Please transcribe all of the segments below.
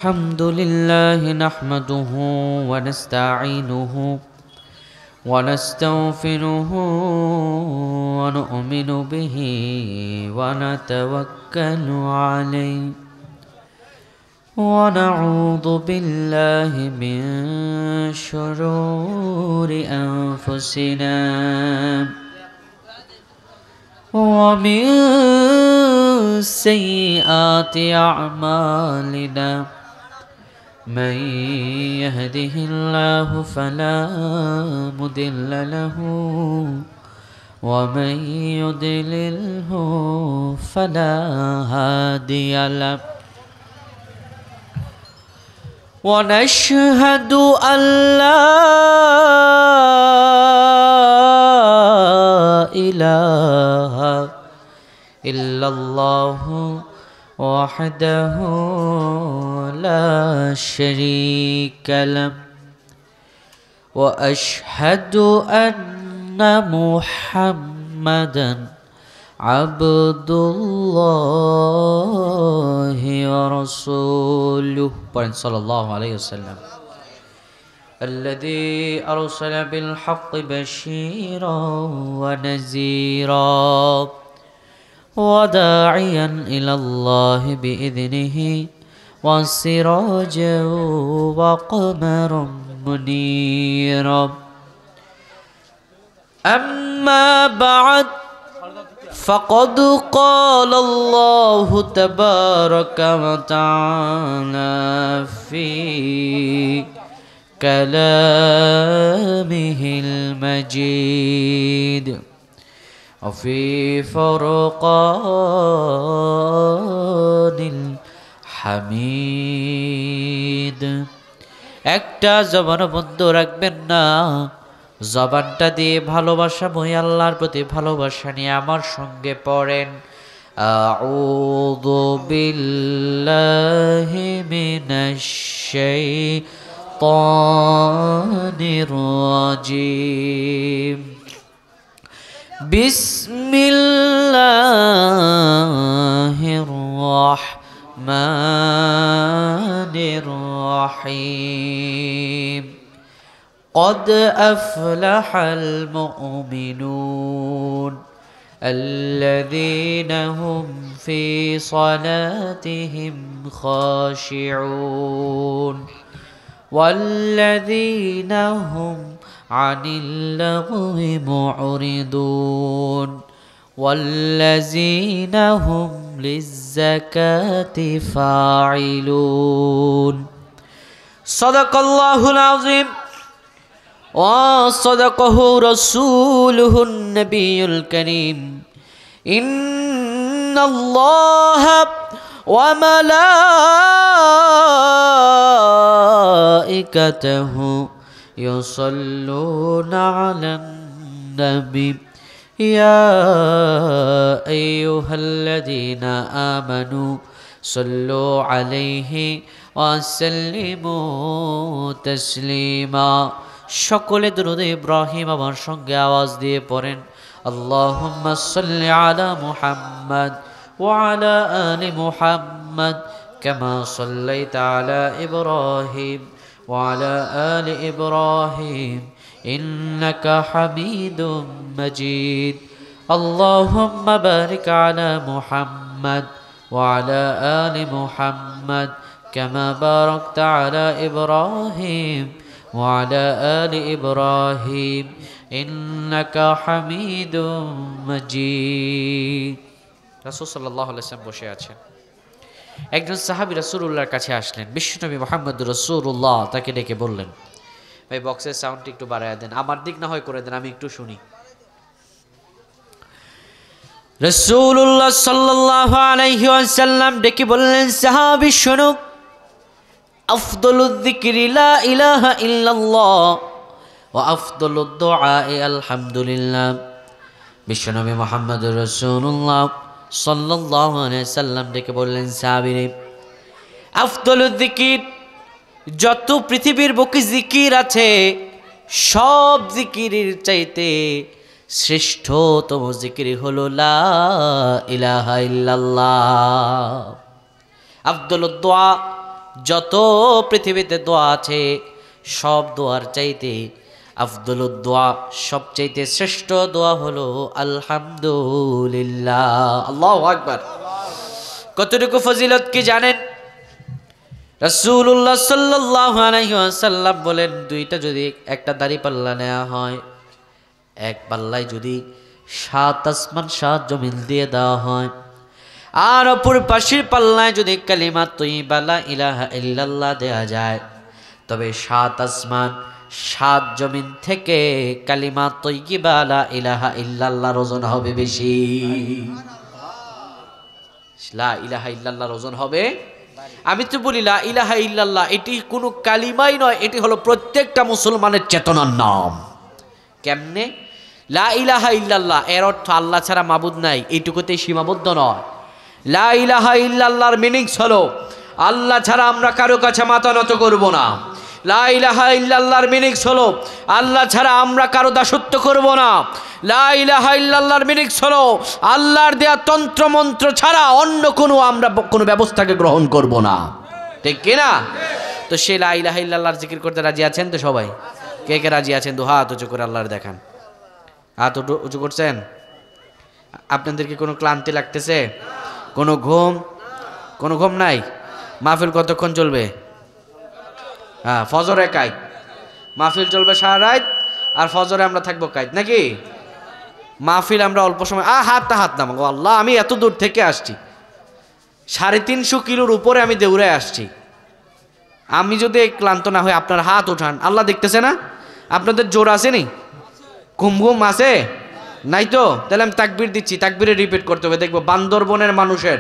الحمد لله نحمده ونستعينه ونستغفره ونؤمن به ونتوكل عليه ونعوذ بالله من شرور أنفسنا ومن سيئات أعمالنا من يهده الله فلا مضل له ومن يضلله فلا هادي له ونشهد أن لا إله إلا الله وحده لا شريك له وأشهد أن محمدا عبد الله ورسوله صلى الله عليه وسلم الذي أرسل بالحق بشيرا ونذيرا وداعيا إلى الله بإذنه وسراجا وقمرا منيرا أما بعد فقد قال الله تبارك وتعالى في كلامه المجيد وفي فرقان الحميد একটা জবান বন্ধ রাখবেন না, জবানটা দিয়ে ভালোবাসা বই আল্লাহর প্রতি ভালোবাসা নিয়ে আমার সঙ্গে পড়েন আউযু বিল্লাহি মিনাশ শাইতানির রাজিম বিসমিল্লাহির রাহমানির রাহিম قد أفلح المؤمنون الذين هم في صلاتهم خاشعون والذين هم عن اللغو معرضون والذين هم للزكاة فاعلون صدق الله العظيم وصدقه رسوله النبي الكريم إن الله وملائكته يصلون على النبي يا أيها الذين آمنوا صلوا عليه وسلموا تسليما সকলে দরুদ ইব্রাহিম আমার সঙ্গে আওয়াজ দিয়ে পড়েন আল্লাহুম্মা সাল্লি আলা মুহাম্মাদ ওয়া আলা আলি মুহাম্মাদ কামা সাল্লাইতা আলা ইব্রাহিম ওয়া আলা আলি ইব্রাহিম ইন্নাকা হামিদুম মাজিদ আল্লাহুম্মা বারিক আলা মুহাম্মাদ ওয়া আলা আলি মুহাম্মাদ কামা বারাকতা আলা ইব্রাহিম وعلى آل إبراهيم إنك حميد مجيد রাসূল সাল্লাল্লাহু আলাইহি ওয়াসাল্লাম বসে আছেন। একজন সাহাবী রাসূলুল্লাহর কাছে আসলেন। বিশ্বনবী মুহাম্মদুর রাসূলুল্লাহ তাকে ডেকে বললেন, ভাই বক্সের সাউন্ডটা একটু বাড়ায় দেন, আমার দিক না হয় করে দেন, আমি একটু শুনি। রাসূলুল্লাহ সাল্লাল্লাহু আলাইহি ওয়াসাল্লাম ডেকে বললেন, সাহাবী শোনো, আফদলুয যিকরি লা ইলাহা ইল্লাল্লাহ ওয়া আফদলুদ দুআই আলহামদুলিল্লাহ। বিশ্বনবী মুহাম্মদুর রাসূলুল্লাহ সাল্লাল্লাহু আলাইহি সাল্লাম ডেকে বললেন, সাহাবীরে, আফদলুয যিকির, যত পৃথিবীর বুকে জিকির আছে সব জিকিরের চাইতে শ্রেষ্ঠতম জিকির হলো লা ইলাহা ইল্লাল্লাহ। আফদলুদ দুআ, যত পৃথিবীতে দোয়া আছে সব দোয়ার চাইতে আফদলুদ দোয়া, সবচাইতে শ্রেষ্ঠ দোয়া হলো আলহামদুলিল্লাহ। আল্লাহু আকবার। কতটুকু ফজিলত কি জানেন? রাসূলুল্লাহ সাল্লাল্লাহু আলাইহি ওয়াসাল্লাম বলেন, দুইটা যদি একটা দাড়ি পাল্লা নেওয়া হয়, এক পাল্লায় যদি 7 আসমান 7 জমিন দিয়ে দেওয়া হয়, আর অপর পাশের পাল্লায় যদি কালিমা তয়্যিবা লা ইলাহা ইল্লাল্লাহ দেয়া যায়, তবে 7 আসমান 7 জমিন থেকে কালিমা তয়্যিবা লা ইলাহা ইল্লাল্লাহর ওজন হবে বেশি। লা ইলাহা ইল্লাল্লাহর ওজন হবে। আমি তো বলি লা ইলাহা ইল্লাল্লাহ এটি কোনো কালিমাই নয়, এটি হলো প্রত্যেকটা মুসলমানের চেতনার নাম। কেমনে? লা ইলাহা ইল্লাল্লাহ এর অর্থ আল্লাহ ছাড়া মাবুদ নাই, এইটুকুতেই সীমাবদ্ধ নয়। লা ইলাহা ইল্লাল্লাহর মিনিংস হলো আল্লাহ ছাড়া আমরা কারো কাছে মাথা নত করব না। লা ইলাহা ইল্লাল্লাহর মিনিংস হলো আল্লাহ ছাড়া আমরা কারো দাসত্ব করব না। লা ইলাহা ইল্লাল্লাহর মিনিংস হলো আল্লাহর দেয়া তন্ত্র মন্ত্র ছাড়া অন্য কোনো আমরা কোনো ব্যবস্থাকে গ্রহণ করব না। ঠিক কিনা? তো সে লা ইলাহা ইল্লাল্লাহর জিকির করতে রাজি আছেন তো সবাই? কে কে রাজি আছেন? দু হাত উঁচু করে আল্লাহর দেখান। হাত উঁচু করছেন? আপনাদেরকে কোনো ক্লান্তি লাগতেছে? কোনো ঘুম নাই? মাহফিল কতক্ষণ চলবে? হ্যাঁ, ফজরে কাইত মাহফিল চলবে সারা রাত, আর ফজরে আমরা থাকবো কাইত, নাকি? মাহফিল আমরা অল্প সময় হাত নাম আল্লাহ, আমি এত দূর থেকে আসছি, 350 কিলোর উপরে আমি দৌড়ে আসছি। আমি যদি ক্লান্ত না হই, আপনার হাত উঠান, আল্লাহ দেখতেছে না? আপনাদের জোর আছে নি? ঘুম আছে নাই তো? তাহলে আমি তাকবীর দিচ্ছি, তাকবীরে রিপিট করতে হবে। দেখবো বান্দরবনের মানুষের,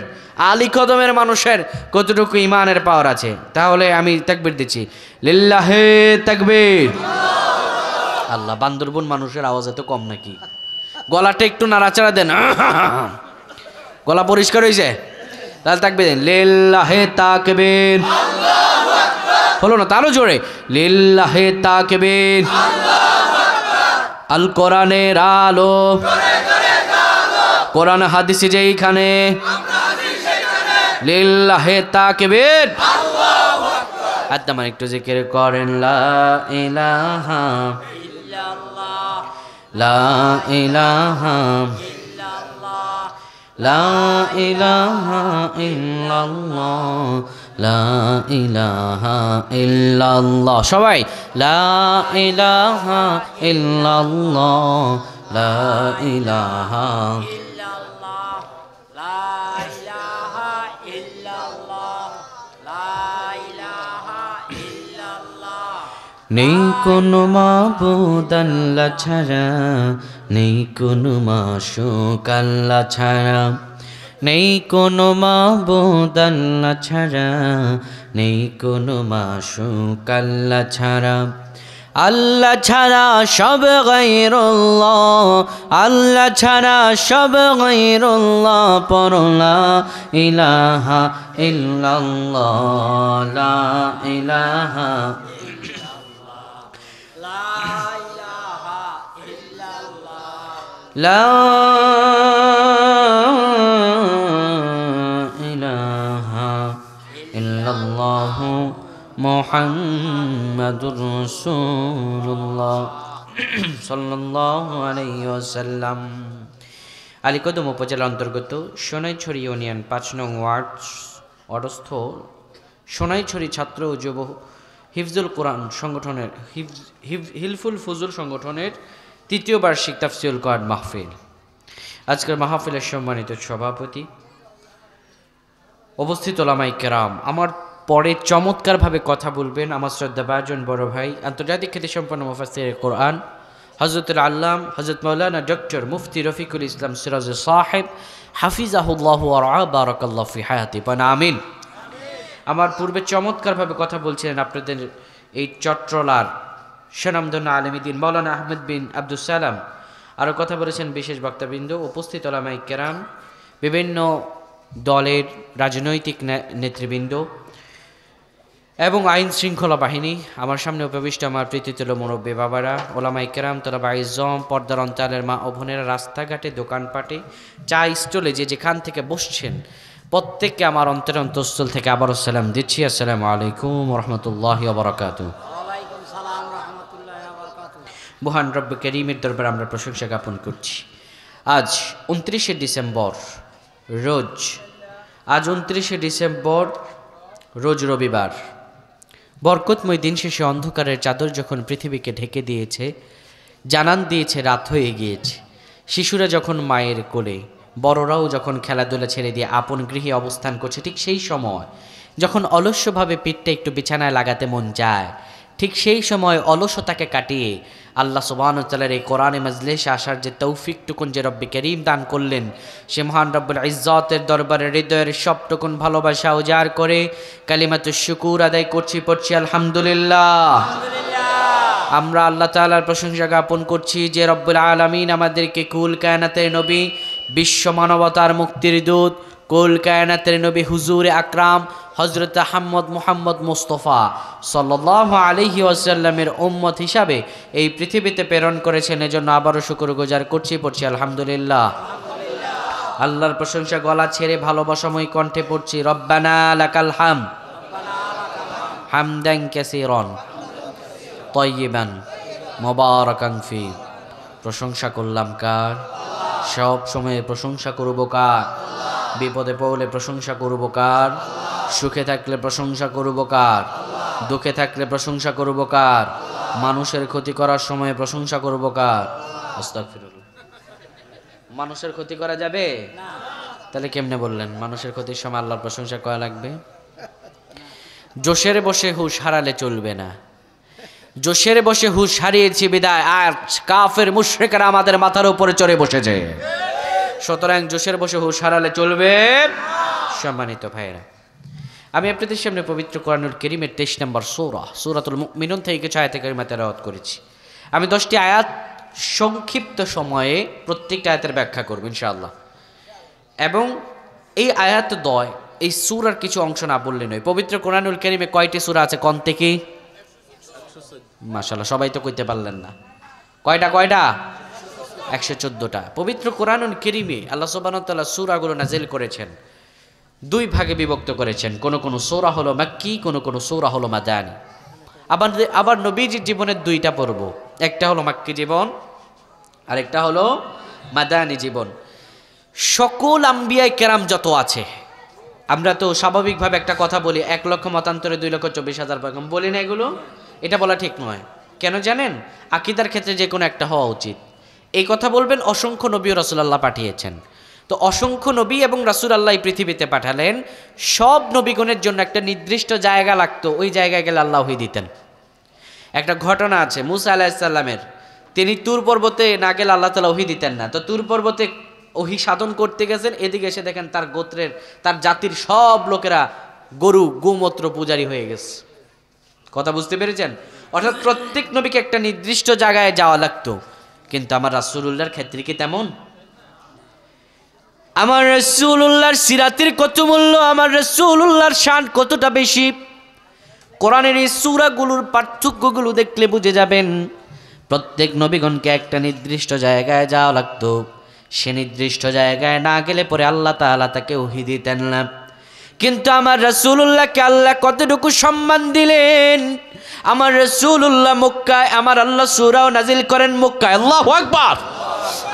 আলী কদমের মানুষের কতটুকু ইমানের পাওয়ার আছে। তাহলে আমি তাকবীর দিচ্ছি, লিল্লাহে তাকবীর। আল্লাহ, বান্দরবন মানুষের আওয়াজ এত কম নাকি? গলাটা একটু নাড়াচাড়া দেন, গলা পরিষ্কার হয়েছে? তাহলে তাকবীর দেন, লিল্লাহে তাকবীর। হলো না? তারও জোরে, লিল্লাহে তাকবীর। আল কোরআনের আলো, কোরআন হাদিসে যেইখানে, লিল্লাহে তাকবীর। আত্মা একটু জিকির করেন, লা ইলাহা ইল্লাল্লাহ, লা ইলাহা ইল্লাল্লাহ, লা ইলাহা ইল্লাল্লাহ, লা ইলাহা ইল্লাল্লাহ। সবাই লা ইলাহা ইল্লাল্লাহ, লা ইলাহা ইল্লাল্লাহ, লা ইলাহা ইল্লাল্লাহ, লা ইলাহা ইল্লাল্লাহ। নেই কোনো মাবুদ আল্লাহ ছাড়া, নেই কোনো মাশূক আল্লাহ ছাড়া, নেই কোনো মাবুদ আল্লাহ ছাড়া, নেই কোনো মাশূক আল্লাহ ছাড়া। আল্লাহ ছাড়া সব গায়রুল্লাহ, আল্লাহ ছাড়া সব গায়রুল্লাহ। পড়ো লা ইলাহা ইল্লাল্লাহ, লা ইলাহা লা ইলাহা ইল্লাল্লাহু মুহাম্মাদুর রাসূলুল্লাহ সাল্লাল্লাহু আলাইহি ওয়াসাল্লাম। আলীকদম উপজেলার অন্তর্গত সোনাইছড়ি ইউনিয়ন 5 নং ওয়ার্ড অধস্থ সোনাইছড়ি ছাত্র ও যুব হিফজুল কোরআন সংগঠনের হিলফুল ফুজুল সংগঠনের 3য় বার্ষিক তাফসীরুল কোরআন মাহফিল। আজকের মাহফিলের সম্মানিত সভাপতি, উপস্থিত ওলামায়ে কেরাম, আমার পরে চমৎকারভাবে কথা বলবেন আমার শ্রদ্ধাভাজন বড় ভাই, আন্তর্জাতিক খ্যাতিসম্পন্ন মুফাসসির কোরআন হযরতুল আল্লাম হযরত মাওলানা ডক্টর মুফতি রফিকুল ইসলাম সিরাজ সাহেব হাফিজাহুল্লাহু ওয়া রাআ বারাকাল্লাহু ফি হায়াতি। আমিন। আমার পূর্বে চমৎকারভাবে কথা বলছিলেন আপনাদের এই চট্টলার স্বনামধন্য আলেমীদ্বীন মাওলানা আহমেদ বিন আব্দুস সালাম। আরও কথা বলেছেন বিশেষ বক্তাবৃন্দ, উপস্থিত ওলামায়ে কেরাম, বিভিন্ন দলের রাজনৈতিক নেতৃবৃন্দ এবং আইন শৃঙ্খলা বাহিনী, আমার সামনে উপবিষ্ট আমার প্রীতিতুল্য মুরব্বী বাবারা, ওলামায়ে কেরাম, তলাবা ইজ্জম, পর্দার অঞ্চলের মা ও বোনেরা, রাস্তাঘাটে, দোকানপাটে, চা স্টলে যে যেখান থেকে বসছেন, প্রত্যেককে আমার অন্তরের অন্তঃস্থল থেকে আবারও সালাম দিচ্ছি। আসসালামু আলাইকুম রহমতুল্লাহি ওয়া বারাকাতুহু। ওয়ালাইকুম সালাম রাহমাতুল্লাহি ওয়া বারাকাতুহু। মহান রব্ব করিমের দরবারে আমরা প্রশংসা জ্ঞাপন করছি। আজ 29শে ডিসেম্বর রোজ রবিবার। বরকতময় দিন শেষে অন্ধকারের চাদর যখন পৃথিবীকে ঢেকে দিয়েছে, জানান দিয়েছে রাত হয়ে গিয়েছে। শিশুরা যখন মায়ের কোলে, বড়রাও যখন খেলাধুলা ছেড়ে দিয়ে আপন গৃহে অবস্থান করছে, ঠিক সেই সময় যখন অলস্যভাবে পিঠটা একটু বিছানায় লাগাতে মন যায়, ঠিক সেই সময় অলসতাকে কাটিয়ে আল্লাহ সুবহানাহু ওয়া তাআলার এই কোরআনে মাজলিসে আসার যে তৌফিকটুকুন যে রব্বে করিম দান করলেন, সে মহান রব্বুল ইজ্জতের দরবারে হৃদয়ের সবটুকুন ভালোবাসা উজাড় করে কালিমাতুশ শুকুর আদায় পড়ছি আলহামদুলিল্লাহ। আমরা আল্লাহ তাআলার প্রশংসা জ্ঞাপন করছি যে রব্বুল আলামিন আমাদেরকে কুল কায়নাতের নবী, বিশ্ব মানবতার মুক্তির দূত, কুল কায়নাতের নবী হুজুর আকরাম হযরত মুহাম্মদ মুস্তাফা সাল্লাল্লাহু আলাইহি ওয়াসাল্লামের উম্মত হিসাবে এই পৃথিবীতে প্রেরণ করেছেন। এজন্য আবারও শুকরগুজার পড়ছি আলহামদুলিল্লাহ। আল্লাহর প্রশংসা গলা ছেড়ে ভালোবাসাময় কণ্ঠে পড়ছি রব্বানা লাকাল হামদ হামদান কাসীরান তাইয়িবান মুবারাকান ফি। প্রশংসা করলাম কার? সব সময় প্রশংসা করব কার? বিপদে পড়লে প্রশংসা করব কার? সুখে থাকলে প্রশংসা করব কার? দুঃখে থাকলে প্রশংসা করব কার? মানুষের ক্ষতি করার সময় প্রশংসা করব কার? আস্তাগফিরুল্লাহ। মানুষের ক্ষতি করা যাবে? তাহলে কেমনে বললেন মানুষের ক্ষতির সময় আল্লাহর প্রশংসা করা লাগবে? জোশের বসে হুশ হারালে চলবে না। জোশের বসে হুশ হারিয়েছি বিদায় আর কাফের মুশরিকরা আমাদের মাথার উপরে চড়ে বসেছে। সুতরাং জোশের বসে হুশ হারালে চলবে। সম্মানিত ভাইরা, আমি আপনাদের সামনে পবিত্র কোরআনুল কারীমের 23 নম্বর সূরাতুল মুমিনুন থেকে কিছু আয়াতে কারিমা তেলাওয়াত করেছি। আমি 10টি আয়াত সংক্ষিপ্ত সময়ে প্রত্যেকটা আয়াতের ব্যাখ্যা করব ইনশাআল্লাহ। এবং এই আয়াত দয় এই সূরার কিছু অংশ না বললে নয়। পবিত্র কোরআনুল কারীমে কয়টি সূরা আছে কোন থেকে? মাশাআল্লাহ, সবাই তো কইতে পারলেন না। কয়টা? 114টা। পবিত্র কোরআনুল কারীমে আল্লাহ সুবহানাহু ওয়া তাআলা সূরাগুলো নাযিল করেছেন, দুই ভাগে বিভক্ত করেছেন। কোন সূরা হলো মাক্কি, কোন সূরা হলো মাদানী। আবার নবীজির জীবনের দুইটা পর্ব, একটা হলো মাক্কি জীবন আর একটা হলো মাদানী জীবন। সকল আম্বিয়ায়ে কেরাম যত আছে, আমরা তো স্বাভাবিকভাবে একটা কথা বলি 1 লক্ষ মতান্তরে 2,24,000 পয়গম্বর বলি না, এগুলো এটা বলা ঠিক নয়। কেন জানেন? আকীদার ক্ষেত্রে যে কোনো একটা হওয়া উচিত। এই কথা বলবেন অসংখ্য নবী ও রাসূল আল্লাহ পাঠিয়েছেন। তো অসংখ্য নবী এবং রাসূল আল্লাহ এই পৃথিবীতে পাঠালেন। সব নবীগণের জন্য একটা নির্দিষ্ট জায়গা লাগতো, ওই জায়গায় গেলে আল্লাহ ওহী দিতেন। একটা ঘটনা আছে মূসা আলাইহিস সালামের, তিনি তুর পর্বতে না গেলে আল্লাহ তাআলা ওহী দিতেন না। তো তুর পর্বতে ওহী সাধন করতে গেছেন, এদিকে এসে দেখেন তার গোত্রের, তার জাতির সব লোকেরা গরু গোমূত্র পূজারী হয়ে গেছে। কথা বুঝতে পেরেছেন? অর্থাৎ প্রত্যেক নবীকে একটা নির্দিষ্ট জায়গায় যাওয়া লাগতো। কিন্তু আমার রাসূলুল্লাহর ক্ষেত্রে কি তেমন? আমার রাসূলুল্লাহর সিরাতের কত মূল্য, আমার রাসূলুল্লাহর শান কতটা বেশি, কোরআনের এই সূরাগুলোর পার্থক্যগুলো দেখলে বুঝে যাবেন। প্রত্যেক নবীগণকে একটা নির্দিষ্ট জায়গায় যাওয়া লাগতো। সে নির্দিষ্ট জায়গায় না গেলে পরে আল্লাহ তাআলা তাকে ওহী দিতেন না। কিন্তু আমার রাসূলুল্লাহকে আল্লাহ কতটুকু সম্মান দিলেন। আমার রাসূলুল্লাহ মক্কায়, আমার আল্লাহ সূরাও নাজিল করেন মক্কায়। আল্লাহু আকবার।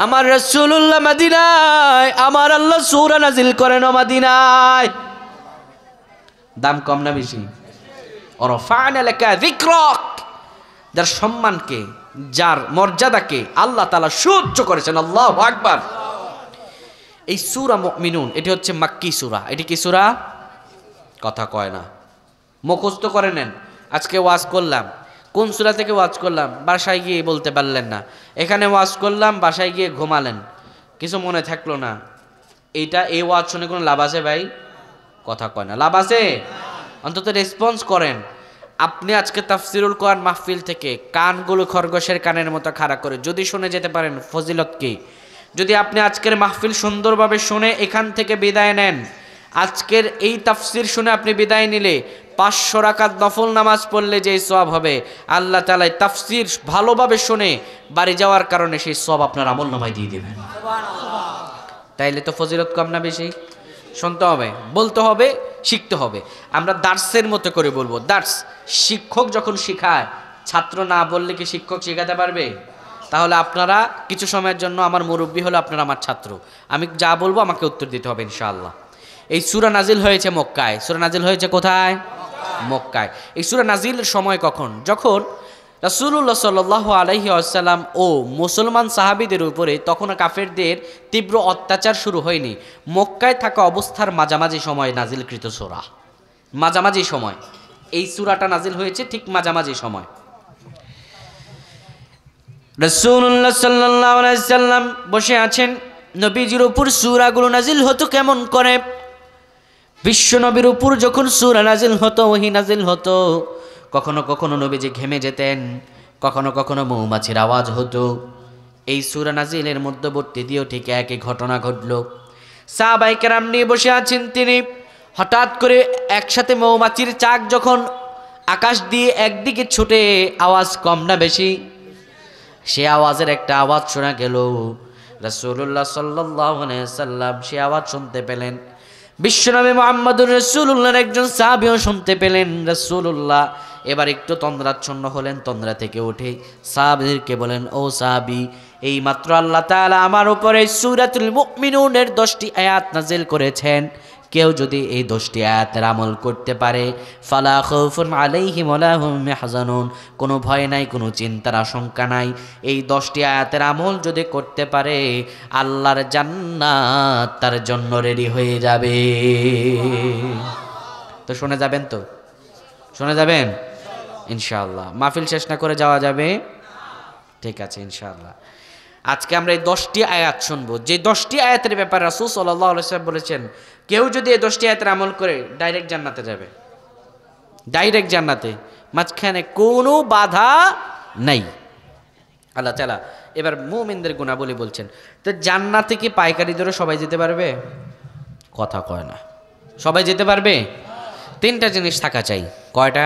আমার রাসূলুল্লাহ মদিনায়, আমার আল্লাহ সূরা নাজিল করেন মদিনায়। দাম কম না বেশি? ওয়ারাফা'না লাকা যিকরাক, যার সম্মানকে, যার মর্যাদাকে আল্লাহ তাআলা সুউচ্চ করেছেন। আল্লাহু আকবার। এই সূরা মুমিনুন এটি হচ্ছে মাক্কি সূরা। এটি কি সূরা? কথা কয় না, মুখস্থ করে নেন। আজকে ওয়াজ করলাম, কোন সূরা থেকে ওয়াজ করলাম বাসায় গিয়ে বলতে পারলেন না। এখানে ওয়াজ করলাম, বাসায় গিয়ে ঘুমালেন, কিছু মনে থাকলো না। এই ওয়াজ শুনে কোনো লাভ আছে ভাই? কথা কয় না, লাভ আছে? অন্তত রেসপন্স করেন। আপনি আজকে তাফসিরুল কোরআন মাহফিল থেকে কানগুলো খরগোশের কানের মতো খাড়া করে যদি শুনে যেতে পারেন, ফজিলত কি? যদি আপনি আজকের মাহফিল সুন্দরভাবে শুনে এখান থেকে বিদায় নেন, আজকের এই তাফসির শুনে আপনি বিদায় নিলে 500 রাকাত নফল নামাজ পড়লে যে সওয়াব হবে, আল্লাহ তাআলা তাফসির ভালোভাবে শুনে বাড়ি যাওয়ার কারণে সেই সওয়াব আপনার আমলনামায় দিয়ে দেবেন। সুবহানাল্লাহ। তাইলে তো ফজিলত কম না বেশি? শুনতে হবে, বলতে হবে, শিখতে হবে। আমরা দার্সের মতো করে বলবো। দার্স, শিক্ষক যখন শিখায়, ছাত্র না বললে কি শিক্ষক শেখাতে পারবে? তাহলে আপনারা কিছু সময়ের জন্য আমার মুরব্বী হলো, আপনারা আমার ছাত্র, আমি যা বলবো আমাকে উত্তর দিতে হবে ইনশাআল্লাহ। এই সূরা নাজিল হয়েছে মক্কায়। সূরা নাজিল হয়েছে কোথায়? মক্কায়। এই সূরা নাজিলের সময় কখন? যখন রাসূলুল্লাহ সাল্লাল্লাহু আলাইহি ওয়াসাল্লাম ও মুসলমান সাহাবীদের উপরে তখনও কাফেরদের তীব্র অত্যাচার শুরু হয়নি। মক্কায় থাকা অবস্থার মাঝামাঝি সময় নাজিলকৃত সূরা। মাঝামাঝি সময় এই সূরাটা নাজিল হয়েছে, ঠিক মাঝামাঝি সময়। রাসূলুল্লাহ সাল্লাল্লাহু আলাইহি ওয়াসাল্লাম বসে আছেন, নবীজির উপর সূরাগুলো নাজিল হতো কেমন করে? বিশ্ব নবীর উপর যখন সূরা নাজিল হতো, ওহী নাজিল হতো, কখনো কখনো নবীজি ঘেমে যেতেন, কখনো কখনো মৌমাছির আওয়াজ হতো। এই সূরা নাজিলের মধ্যবর্তী দিয়েও ঠিক একই ঘটনা ঘটল। সাহাবায়ে কেরাম নিয়ে বসে আছেন তিনি, হঠাৎ করে একসাথে মৌমাছির চাক যখন আকাশ দিয়ে একদিকে ছুটে, আওয়াজ কম না বেশি? সে আওয়াজের একটা আওয়াজ শোনা গেল। রাসূলুল্লাহ সাল্লাল্লাহু আলাইহি ওয়াসাল্লাম সে আওয়াজ শুনতে পেলেন। বিশ্বনবী মুহাম্মদুর রাসূলুল্লাহর একজন সাহাবীও শুনতে পেলেন। রাসূলুল্লাহ এবার একটু তন্দ্রাচ্ছন্ন হলেন, তন্দ্রা থেকে উঠে সাহাবীদেরকে বলেন, ও সাহাবী, এই মাত্র আল্লাহ তাআলা আমার উপরে সূরাতুল মুমিনুনের 10টি আয়াত নাজিল করেছেন। কেউ যদি এই 10টি আয়াতের আমল করতে পারে, ফালা খাউফুন আলাইহিম ওয়ালা হুম ইয়াহজানুন, কোনো ভয় নাই, কোনো চিন্তার আশঙ্কা নাই। এই 10টি আয়াতের আমল যদি করতে পারে, আল্লাহর জান্নাত তার জন্য রেডি হয়ে যাবে। তো শুনে যাবেন? তো শুনে যাবেন ইনশাআল্লাহ। মাহফিল শেষ না করে যাওয়া যাবে? ঠিক আছে ইনশাআল্লাহ। আজকে আমরা এই 10টি আয়াত শুনবো, যে 10টি আয়াতের ব্যাপারে রাসূল সাল্লাল্লাহু আলাইহি ওয়াসাল্লাম বলেছেন, কেউ যদি এই 10টি আয়াতের আমল করে ডাইরেক্ট জান্নাতে যাবে, ডাইরেক্ট জান্নাতে, মাঝখানে কোনো বাধা নাই। আল্লাহ তাআলা এবার মুমিনদের গুণাবলী বলছেন। তো জান্নাতে কি পাইকারি দরে সবাই যেতে পারবে? কথা কয় না। সবাই যেতে পারবে? 3টা জিনিস থাকা চাই। কয়টা?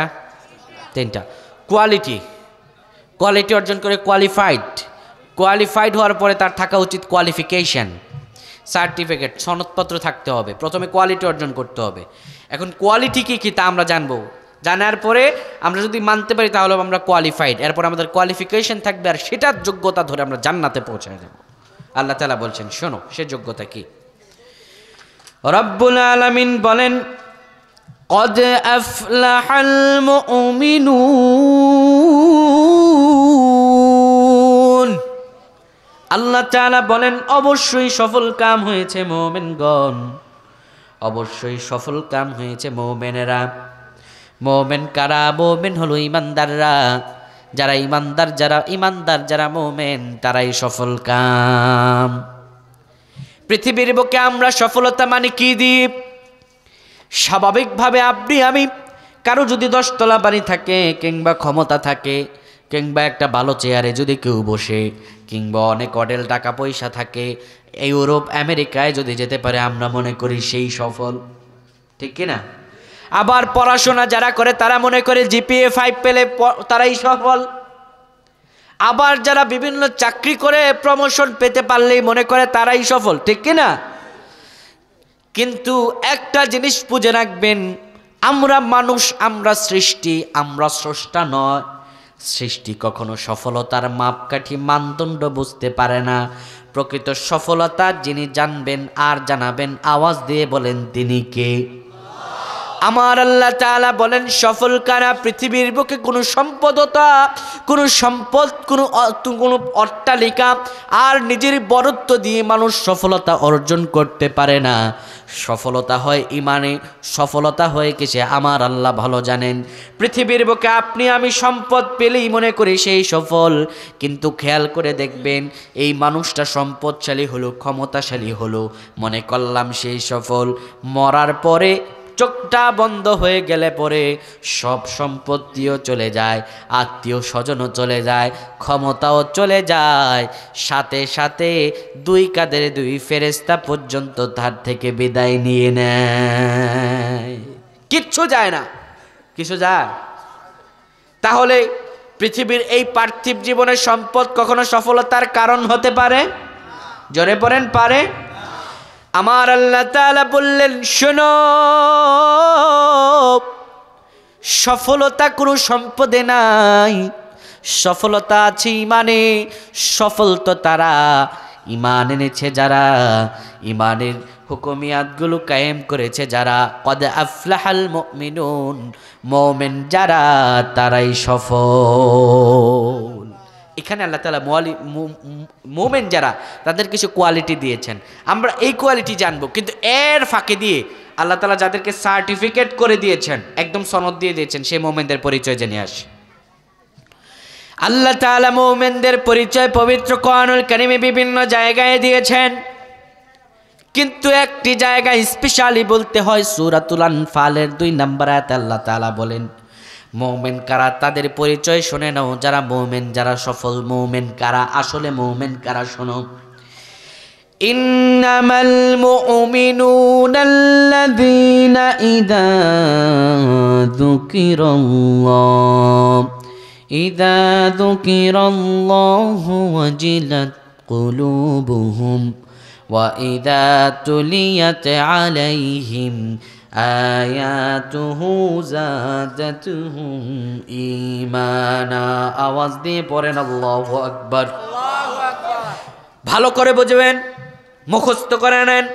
3টা। কোয়ালিটি, কোয়ালিটি অর্জন করে কোয়ালিফাইড হওয়ার পরে তার থাকা উচিত কোয়ালিফিকেশন, সার্টিফিকেট, সনদপত্র থাকতে হবে। প্রথমে কোয়ালিটি অর্জন করতে হবে। এখন কোয়ালিটি কি তা আমরা জানবো। জানার পরে আমরা যদি মানতে পারি তাহলে আমরা কোয়ালিফাইড। এরপর আমাদের কোয়ালিফিকেশন থাকবে, আর সেটার যোগ্যতা ধরে আমরা জান্নাতে পৌঁছায় যাব। আল্লাহ তাআলা বলছেন, শোনো সে যোগ্যতা কি। রব্বুল আলামিন বলেন, قد أفلح المؤمنون। আল্লাহ তাআলা বলেন, অবশ্যই সফল কাম হয়েছে মুমিনগণ, অবশ্যই সফল কাম হয়েছে মুমিনেরা। মুমিন কারা? মুমিন হলো ঈমানদাররা। যারা ঈমানদার, যারা মুমিন, তারাই সফল কাম। পৃথিবীর বুকে আমরা সফলতা মানে কি দ্বীপ? স্বাভাবিকভাবে আপনি আমি, কারো যদি 10 তলা বাড়ি থাকে, কিংবা ক্ষমতা থাকে, কিংবা একটা ভালো চেয়ারে যদি কেউ বসে, কিংবা অনেক অডেল টাকা পয়সা থাকে, ইউরোপ আমেরিকায় যদি যেতে পারে, আমরা মনে করি সেই সফল, ঠিক কিনা? আবার পড়াশোনা যারা করে তারা মনে করে জিপিএ 5 পেলে তারাই সফল। আবার যারা বিভিন্ন চাকরি করে প্রমোশন পেতে পারলেই মনে করে তারাই সফল, ঠিক কিনা? কিন্তু একটা জিনিস বুঝে রাখবেন, আমরা মানুষ, আমরা সৃষ্টি, আমরা স্রষ্টা নয়। সৃষ্টি কখনো সফলতার মাপকাঠি মানদণ্ড বুঝতে পারে না। প্রকৃত সফলতা যিনি জানবেন আর জানাবেন, আওয়াজ দিয়ে বলেন তিনি কে? আমার আল্লাহ তাআলা বলেন, সফল কারা? পৃথিবীর বুকে কোনো সম্পদতা, কোনো সম্পদ, কোনো অট্টালিকা আর নিজের বরত্ব দিয়ে মানুষ সফলতা অর্জন করতে পারে না। সফলতা হয় ইমানে, সফলতা হয় কিসে? আমার আল্লাহ ভালো জানেন। পৃথিবীর বুকে আপনি আমি সম্পদ পেলেই মনে করি সেই সফল, কিন্তু খেয়াল করে দেখবেন, এই মানুষটা সম্পদশালী হলো, ক্ষমতাশালী হলো, মনে করলাম সেই সফল। মরার পরে চোখটা বন্ধ হয়ে গেলে পরে সব সম্পত্তিও চলে যায়, আত্মীয় স্বজনও চলে যায়, ক্ষমতাও চলে যায়, সাথে সাথে 2 কাঁধের 2 ফেরেশতা পর্যন্ত তার থেকে বিদায় নিয়ে নেয়। কিচ্ছু যায় না। কিছু যায়? তাহলে পৃথিবীর এই পার্থিব জীবনের সম্পদ কখনো সফলতার কারণ হতে পারে? জোরে পড়েন, পারে? আমার আল্লাহ তাআলা বললেন, শোনো, সফলতা কোনো সম্পদে নাই, সফলতা আছে ইমানে। সফল তো তারা ইমান এনেছে যারা, ইমানের হুকুমিয়াতগুলো কায়েম করেছে যারা। কদ আফলাহাল মুমিনুন, মুমিন যারা তারাই সফল। এখানে আল্লাহ তাআলা মুমিন যারা তাদের কিছু কোয়ালিটি দিয়েছেন, আমরা এই কোয়ালিটি জানবো। কিন্তু এর ফাঁকে দিয়ে আল্লাহ তাআলা যাদেরকে সার্টিফিকেট করে দিয়েছেন, একদম সনদ দিয়ে দিয়েছেন, সেই মুমিনদের পরিচয় জেনে আসি। আল্লাহ তাআলা মুমিনদের পরিচয় পবিত্র কোরআনুল কারীমে বিভিন্ন জায়গায় দিয়েছেন, কিন্তু একটি জায়গায় স্পেশালি বলতে হয়। সূরাতুল আনফালের 2 নম্বর আয়াতে আল্লাহ তাআলা বলেন, মুমিন কারা তাদের পরিচয় শুনে নাও। যারা মুমিন, যারা সফল মুমিন কারা, আসলে মুমিন কারা শোনো। ইন্নামাল মুমিনুনা আল্লাযীনা ইযা যুকিরাল্লাহু ওয়াজিলাত কুলুবুহুম ওয়া ইযা তুলিয়াত আলাইহিম আয়াতুহু যাদাতুহুম ঈমানা। আওয়াজ দিয়ে পড়েন আল্লাহু আকবার। ভালো করে বুঝবেন, মুখস্থ করে নেন।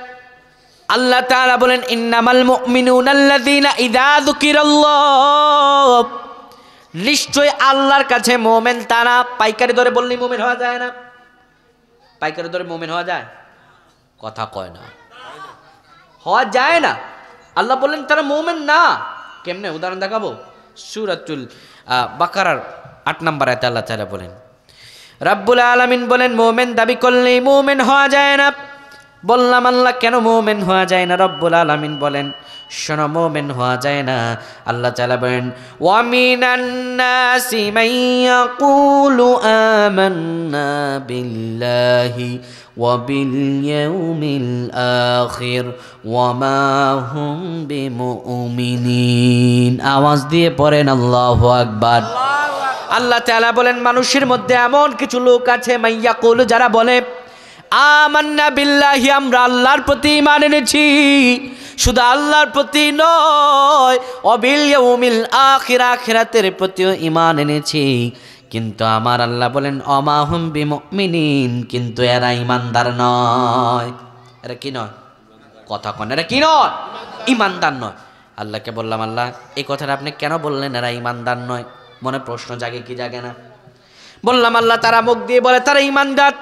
আল্লাহ তাআলা বলেন, ইন্নামাল মুমিনুনা আল্লাযীনা ইযা যুকিরাল্লাহ, নিশ্চয় আল্লাহর কাছে মুমিন তারা। পাইকারি দরে বললেই মুমিন হওয়া যায় না। পাইকারি দরে মুমিন হওয়া যায়? কথা কয় না, হওয়া যায় না। আল্লাহ বললেন তারা মুমিন না। কেমনে? উদাহরণ দেখাবো। সূরাতুল বাকারার 8 নম্বর আয়াতে আল্লাহ তাআলা বলেন, রাব্বুল আলামিন বলেন, মুমিন দাবি করলেই মুমিন হওয়া যায় না। বললাম আল্লাহ কেন মুমিন হওয়া যায় না? রব্বুল আলামিন বলেন, শোনো, মুমিন হওয়া যায় না। আল্লাহ তাআলা বলেন, ওয়া মিনান নাসি মান ইয়াকুলু আমান্না বিল্লাহি ওয়া বিল ইয়াউমিল আখির ওয়া মা হুম বিমুমিনিন। আওয়াজ দিয়ে পড়েন আল্লাহু আকবার। আল্লাহ তাআলা বলেন, মানুষের মধ্যে এমন কিছু লোক আছে, মান ইয়াকুলু, যারা বলে, আমান্না বিল্লাহি, আমরা আল্লাহর প্রতি ঈমান এনেছি। শুধু আল্লাহর প্রতি নয়, ওয়াবিল ইয়াউমিল আখির, আখিরাতের প্রতিও ঈমান এনেছি। কিন্তু আমার আল্লাহ বলেন, ওমা হুম বিমুমিনিন, কিন্তু এরা ঈমানদার নয়। এরা কি নয়? কথা কন, এরা কি নয়? ঈমানদার নয়। আল্লাহকে বললাম, আল্লাহ এই কথাটা আপনি কেন বললেন এরা ঈমানদার নয়? মনে প্রশ্ন জাগে কি জাগে না? বললাম আল্লাহ তারা মুখ দিয়ে বলে তারা ঈমানদার,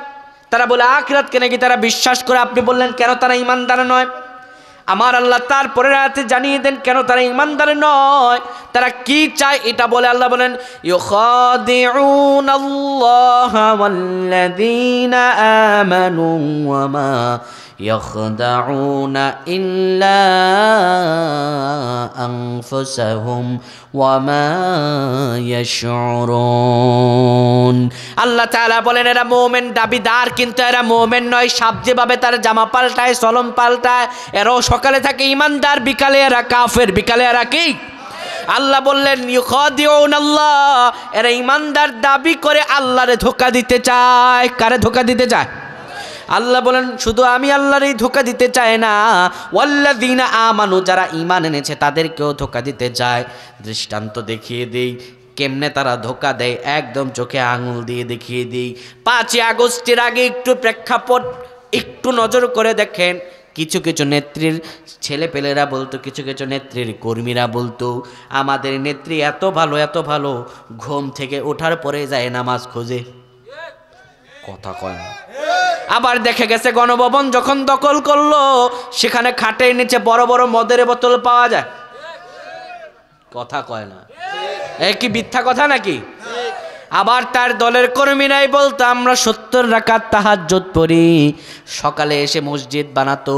তারা বলে আখিরাতকে নাকি তারা বিশ্বাস করে। আপনি বললেন কেন তারা ঈমানদার নয়? আমার আল্লাহ তারপরের আয়াতে জানিয়ে দেন কেন তারা ঈমানদার নয়। তারা কি চায় এটা বলে আল্লাহ বলেন, ইউখাদিউনাল্লাহা ওয়াল্লাযীনা আমানু ওয়া মা ইয়াখদাউনা ইল্লা আনফুসাহুম ওয়া মা ইয়াশউরুন। আল্লাহ তাআলা বলেন, এরা মুমিন দাবিদার, কিন্তু এরা মুমিন নয়। সাপ যেভাবে তার জামা পাল্টায়, সলম পাল্টায়, এরাও সকালে থাকে ঈমানদার, বিকালে এরা কাফের, বিকালে এরা কি? আল্লাহ বললেন, ইউখাদিউনাল্লাহ, এরা ঈমানদার দাবি করে আল্লাহরে ধোঁকা দিতে চায়। কারে ধোঁকা দিতে চায়? আল্লাহ বলেন, শুধু আমি আল্লাহরই ধোঁকা দিতে চাই না, ওয়াল্লাযীনা আমানু, যারা ঈমান এনেছে তাদেরকেও ধোঁকা দিতে চায়। দৃষ্টান্ত দেখিয়ে দেই কেমনে তারা ধোঁকা দেয়, একদম চোখে আঙুল দিয়ে দেখিয়ে দিই। 5ই আগস্টের আগে একটু প্রেক্ষাপট একটু নজর করে দেখেন। কিছু কিছু নেত্রীর ছেলেপেলেরা বলতো, কিছু কিছু নেত্রীর কর্মীরা বলতো, আমাদের নেত্রী এত ভালো, এত ভালো, ঘুম থেকে ওঠার পরে যায় নামাজ খোঁজে। কথা কয় না। আবার দেখে গেছে গণভবন যখন দখল করলো, সেখানে খাটের নিচে বড় বড় মদের বোতল পাওয়া যায়। কথা কয় না। এ কি মিথ্যা কথা নাকি? আবার তার দলের কর্মীরাই বলতো, আমরা 70 রাকাত তাহাজ্জুদ পড়ি। সকালে এসে মসজিদ বানাতো,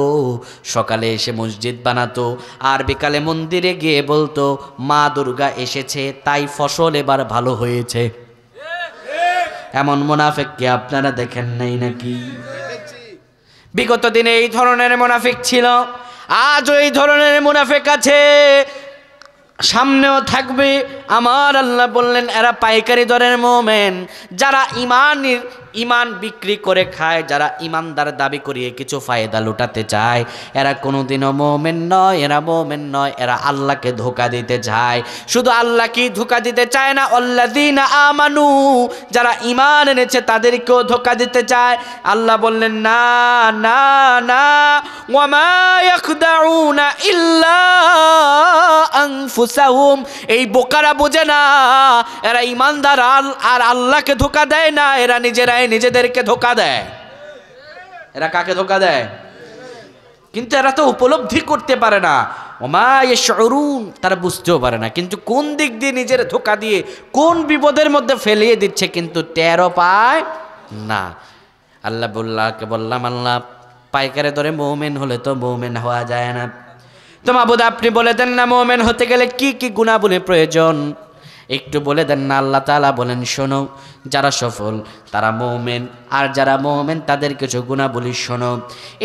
সকালে এসে মসজিদ বানাতো, আর বিকালে মন্দিরে গিয়ে বলতো, মা দুর্গা এসেছে, তাই ফসল এবার ভালো হয়েছে। এমন মুনাফিক কি আপনারা দেখেন নাই নাকি? বিগত দিনে এই ধরনের মুনাফিক ছিল, আজও এই ধরনের মুনাফিক আছে, সামনেও থাকবে। আমার আল্লাহ বললেন, এরা পাইকারি দরের মুমিন, যারা ঈমানের ইমান বিক্রি করে খায়, যারা ইমানদার দাবি করিয়ে কিছু ফায়দা লুটাতে চায়, এরা কোনোদিনও মুমিন নয়, এরা মুমিন নয়, এরা আল্লাহকে ধোঁকা দিতে চায়। শুধু আল্লাহকেই ধোঁকা দিতে চায় না, আল্লাযীনা আমানু, যারা ঈমান এনেছে তাদেরকেও ধোঁকা দিতে চায়। আল্লাহ বললেন না না না, ওয়ামা ইয়াখদাউনা ইল্লা আনফুসাহুম, এই বোকারা বোঝে না, এরা ঈমানদার আর আল্লাহকে ধোঁকা দেয় না, এরা নিজেরাই নিজেদেরকে ধোঁকা দেয়। এরা কাকে ধোঁকা দেয়? কিন্তু এরা তো উপলব্ধি করতে পারে না, ওমা ইয়াশউরুন, তারা বুঝতেও পারে না, কিন্তু কোন দিক দিয়ে নিজের ধোঁকা দিয়ে কোন বিপদের মধ্যে ফেলিয়ে দিচ্ছে কিন্তু টেরও পায় না। আল্লাহকে বললাম, আল্লাহ পাইকারে ধরে মুমিন হলে তো মুমিন হওয়া যায় না, তো মাবুদ আপনি বলে দেন না মুমিন হতে গেলে কি কি গুণাবলী প্রয়োজন, একটু বলে দেন না। আল্লাহ তাআলা বলেন, শোনো, যারা সফল তারা মুমিন, আর যারা মুমিন তাদের কিছু গুণাবলী শোনো।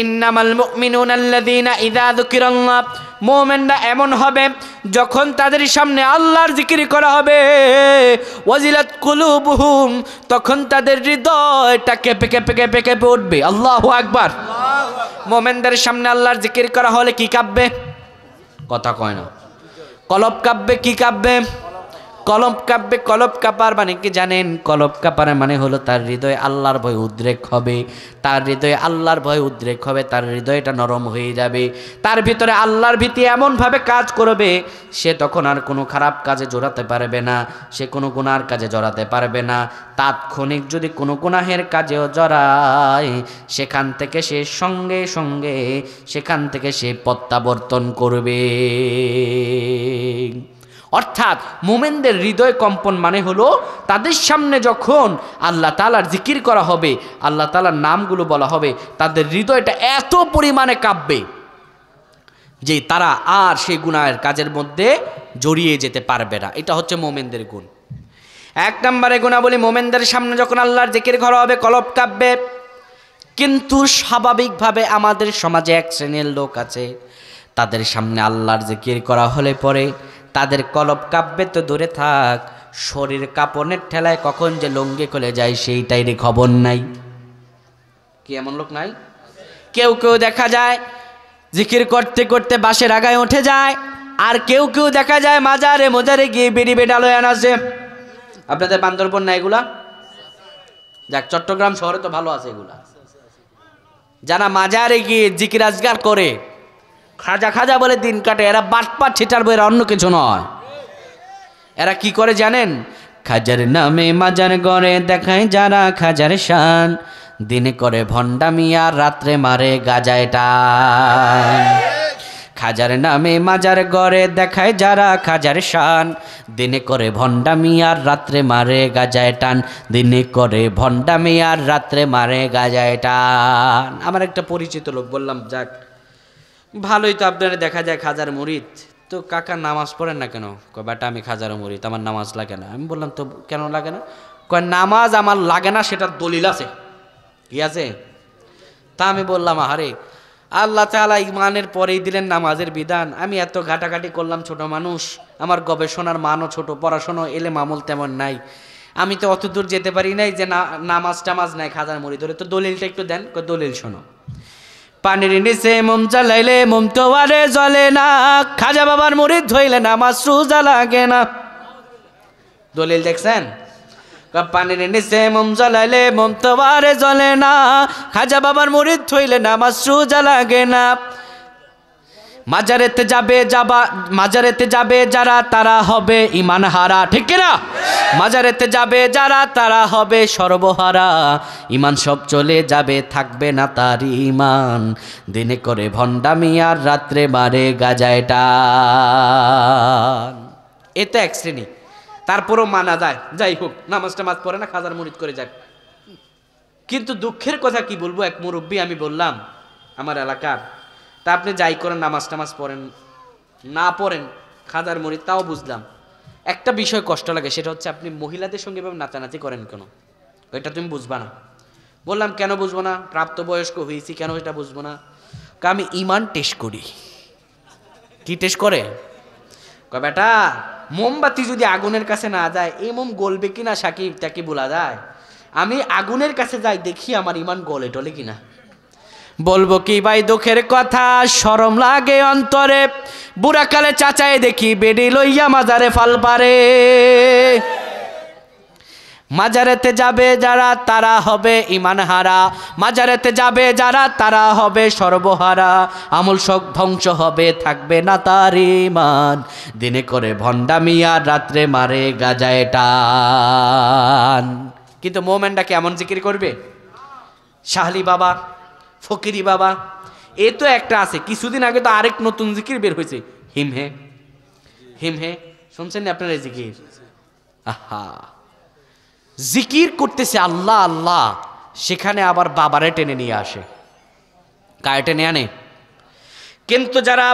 ইন্নামাল মুমিনুনা আল্লাযীনা ইযা যুকিরাল্লাহ, মুমিনরা এমন হবে যখন তাদের সামনে আল্লাহর জিকির করা হবে, ওয়াজিলাত কুলুবুহুম, তখন তাদের হৃদয়টা কেঁপে কেঁপে কেঁপে কেঁপে উঠবে। আল্লাহু আকবার। মুমিনদের সামনে আল্লাহর জিকির করা হলে কি কাঁপবে? কথা কয় না। কলব কাঁপবে। কি কাঁপবে? কলব কাঁপবে। কলব কাঁপার মানে কি জানেন? কলব কাঁপার মানে হলো তার হৃদয়ে আল্লাহর ভয় উদ্রেক হবে, তার হৃদয়ে আল্লাহর ভয় উদ্রেক হবে, তার হৃদয়টা নরম হয়ে যাবে, তার ভিতরে আল্লাহর ভীতি এমনভাবে কাজ করবে, সে তখন আর কোনো খারাপ কাজে জড়াতে পারবে না, সে কোনো গুনার কাজে জড়াতে পারবে না। তাৎক্ষণিক যদি কোনো গুনাহের কাজেও জড়ায়, সেখান থেকে সে সঙ্গে সঙ্গে সেখান থেকে সে প্রত্যাবর্তন করবে। অর্থাৎ মুমিনদের হৃদয় কম্পন মানে হলো তাদের সামনে যখন আল্লাহ তাআলার জিকির করা হবে, আল্লাহ তাআলার নামগুলো বলা হবে, তাদের হৃদয়টা এত পরিমাণে কাঁপবে যে তারা আর সেই গুনাহের কাজের মধ্যে জড়িয়ে যেতে পারবে না। এটা হচ্ছে মুমিনদের গুণ। এক নম্বরে গুণাবলী, মুমিনদের সামনে যখন আল্লাহর জিকির করা হবে কলব কাঁপবে। কিন্তু স্বাভাবিকভাবে আমাদের সমাজে এক শ্রেণীর লোক আছে, তাদের সামনে আল্লাহর জিকির করা হলে পরে তাদের কলব কাঁপবে তো দূরে থাক, শরীর কাঁপনের ঠেলায় কখন যে লঙ্গি খুলে যায় সেইটাইরই খবর নাই। কি এমন লোক নাই? কেউ কেউ দেখা যায় জিকির করতে করতে বাঁশের আগায় উঠে যায়, আর কেউ কেউ দেখা যায় মাজারে মোজারে গিয়ে বিড়ি বেডালয় আনাছে। আপনাদের বান্দরবন না এগুলা? যাক, চট্টগ্রাম শহরে তো ভালো আছে এগুলা। যারা মাজারে গিয়ে জিকির আজগার করে, খাজা খাজা বলে দিন কাটে, এরা বাটপাট ছিটার বই, এরা অন্য কিছু নয়। এরা কি করে জানেন? খাজার নামে মাজার গড়ে দেখায় যারা খাজার শান, দিনে করে ভণ্ডামি আর রাত্রে মারে গাজায় টান। খাজার নামে মাজার গড়ে দেখায় যারা খাজার শান, দিনে করে ভণ্ডামি আর রাত্রে মারে গাজায় টান, দিনে করে ভণ্ডামি আর রাত্রে মারে গাজায় টান। আমার একটা পরিচিত লোক, বললাম যাক ভালোই তো, আপনারা দেখা যায় খাজার মুরিদ, তো কাকা নামাজ পড়েন না কেন? কয় বেটা আমি খাজার মুরিদ, আমার নামাজ লাগে না। আমি বললাম তো কেন লাগে না? কয় নামাজ আমার লাগে না, সেটার দলিল আছে। কি আছে? তা আমি বললাম আরে আল্লাহ তাআলা ইমানের পরেই দিলেন নামাজের বিধান, আমি এত ঘাটাঘাটি করলাম, ছোট মানুষ, আমার গবেষণার মানও ছোট, পড়াশোনা এলেম আমল তেমন নাই, আমি তো অত দূর যেতে পারি নাই যে নামাজ টামাজ নাই খাজার মুরিদ ধরে, তো দলিলটা একটু দেন। কয় দলিল শোনো, পানির নিচে মোম জ্বালাইলে মোম তো আরে জ্বলে না, খাজা বাবার মুরিদ হইলে নামাজ রোজা লাগে না। দলিল দেখছেন? পানির নিচে মোম জ্বালাইলে মোম তো আরে জ্বলে না, খাজা বাবার মুরিদ হইলে নামাজ রোজা লাগে না। মাজারেতে যাবে যারা তারা হবে ইমান হারা, ঠিক কিনা? মাজারেতে যাবে যারা তারা হবে সর্বহারা, ইমান সব চলে যাবে, থাকবে না তার ইমান, দিনে করে ভণ্ডামি আর রাত্রে মারে গাজায় টান। এ তো এক শ্রেণী, তারপরও মানা যায়, যাই হোক নামাজ টামাজ পড়ে না, খাজার মুরিদ করে যাক। কিন্তু দুঃখের কথা কি বলবো, এক মুরব্বী আমি বললাম আমার এলাকার, তা আপনি যাই করেন নামাজ টামাজ পড়েন না পড়েন খাজার মুরিদ, তাও বুঝলাম। একটা বিষয় কষ্ট লাগে, সেটা হচ্ছে আপনি মহিলাদের সঙ্গে এভাবে নাচানাচি করেন কেন? এটা তুমি বুঝবা না। বললাম কেন বুঝবো না? প্রাপ্তবয়স্ক হয়েছি, কেন এটা বুঝবো না? আমি ইমান টেস্ট করি। কি টেস্ট করে? কয় বেটা মোমবাতি যদি আগুনের কাছে না যায়, এই মোম গলবে কিনা সাকিব তা কি বলা যায়? আমি আগুনের কাছে যাই, দেখি আমার ইমান গলে টলে কিনা। বলবো কি ভাই দুঃখের কথা, শরম লাগে অন্তরে, বুড়াকালে চাচায় দেখি বেডি লইয়া মাজারে ফাল পারে। মাজারেতে যাবে যারা তারা হবে ইমান হারা, মাজারেতে যাবে যারা তারা হবে সর্বহারা। আমল সব ধ্বংস হবে, থাকবে না তার ইমান, দিনে করে ভণ্ডামি আর রাত্রে মারে গাজায় টান। কিন্তু মোমেনটা কেমন জিকির করবে? শাহলি বাবা, ফকিরি বাবা, এ তো একটা আছে। কিছুদিন আগে তো আরেক নতুন জিকির বের হয়েছে, হিমহে হিমহে, শুনছেন না আপনারা জিকির? আহা, জিকির করতেছে আল্লাহ আল্লাহ, সেখানে আবার বাবারে টেনে নিয়ে আসে। কায় টেনে আনে? কিন্তু যারা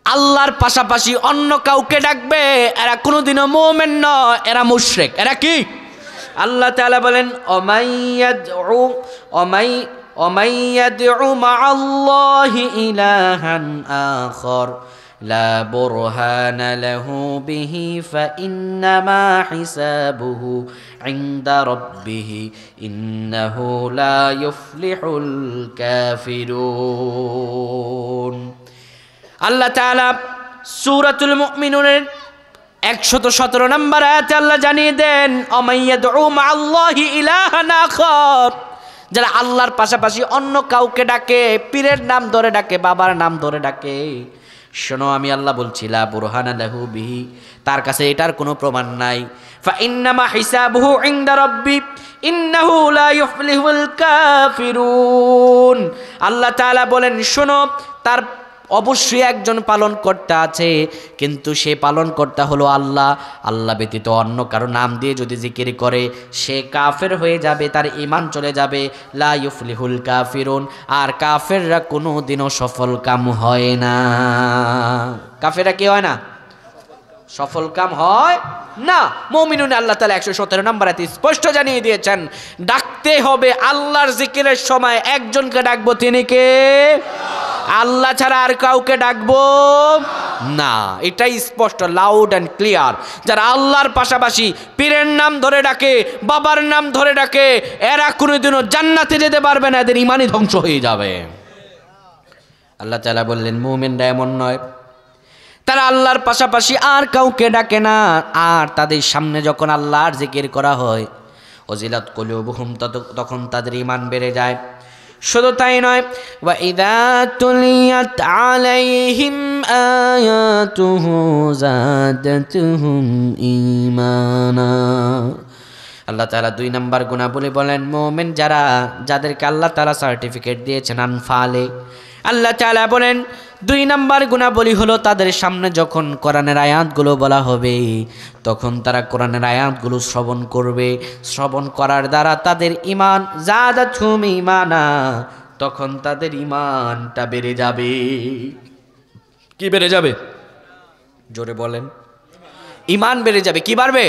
আল্লাহর পাশাপাশি অন্য কাউকে ডাকবে এরা কোনোদিনও মুমিন নয়, এরা মুশরিক। এরা কি? আল্লাহ তাআলা বলেন অমাইয়াদউ মাআল্লাহি ইলাহান আখার লা বুরহানা লাহু বিহি ফাইন্নামা হিসাবুহু ইনদা রাব্বিহি ইন্নাহু লা ইউফলিহুল কাফিরুন। আল্লাহ তাআলা সূরাতুল মুমিনুনের 117 নম্বর আয়াতে আল্লাহ জানিয়ে দেন অমাইয়াদউ মাআল্লাহি ইলাহান আখার, যারা আল্লাহর পাশাপাশি অন্য কাউকে ডাকে, পীরের নাম ধরে ডাকে, বাবার নাম ধরে ডাকে, শোনো আমি আল্লাহ বলছি লা বুরহানা লাহু বিহি, তার কাছে এটার কোনো প্রমাণ নাই। ফাইন্নামা হিসাবুহু ইনদা রাব্বি ইন্নাহু লা ইউফলিহুল কাফিরুন। আল্লাহ তাআলা বলেন শোনো, তার অবশ্যই একজন পালনকর্তা আছে, কিন্তু সে পালনকর্তা হলো আল্লাহ। আল্লাহ ব্যতীত অন্য কারো নাম দিয়ে যদি জিকির করে সে কাফের হয়ে যাবে, তার ঈমান চলে যাবে। লা ইউফলিহুল কাফিরুন। আর কাফেররা কোনো দিনও সফল কাম হয় না। কাফেররা কি হয় না? সফল কাম হয় না। মুমিনুন আল্লাহ তাআলা 117 নম্বর আয়াতে স্পষ্ট জানিয়ে দিয়েছেন ডাকতে হবে আল্লাহর জিকিরের সময় একজনকে ডাকবো, তিনি কে? আল্লাহ ছাড়া আর কাউকে ডাকবো না। এটাই স্পষ্ট, লাউড অ্যান্ড ক্লিয়ার। যারা আল্লাহর পাশাপাশি পীরের নাম ধরে ডাকে, বাবার নাম ধরে ডাকে, এরা কোনোদিনও জান্নাতে যেতে পারবে না, এদের ঈমানই ধ্বংস হয়ে যাবে। আল্লাহ তাআলা বললেন মুমিনরা এমন নয়, তারা আল্লাহর পাশাপাশি আর কাউকে ডাকে না। আর তাদের সামনে যখন আল্লাহর জিকির করা হয় ওয়াজিলাত কুলুবুহুম, তখন তাদের ঈমান বেড়ে যায়। শুধু তাই নয়, ওয়া ইযা তুলিয়াত আলাইহিম আয়াতুহু যাদাতুহুম ঈমানা। আল্লাহ তাআলা 2 নম্বর গুণাবলী বলেন মুমিন যারা, যাদেরকে আল্লাহ তাআলা সার্টিফিকেট দিয়েছেন আনফালে, আল্লাহ তাআলা বলেন 2 নম্বর গুণাবলী হলো তাদের সামনে যখন কোরআনের আয়াতগুলো বলা হবে তখন তারা কোরআনের আয়াতগুলো শ্রবণ করবে। শ্রবণ করার দ্বারা তাদের ঈমান যাদাতুহুম ঈমানা, তখন তাদের ঈমানটা বেড়ে যাবে। কি বেড়ে যাবে? জোরে বলেন। ঈমান বেড়ে যাবে। কি বাড়বে?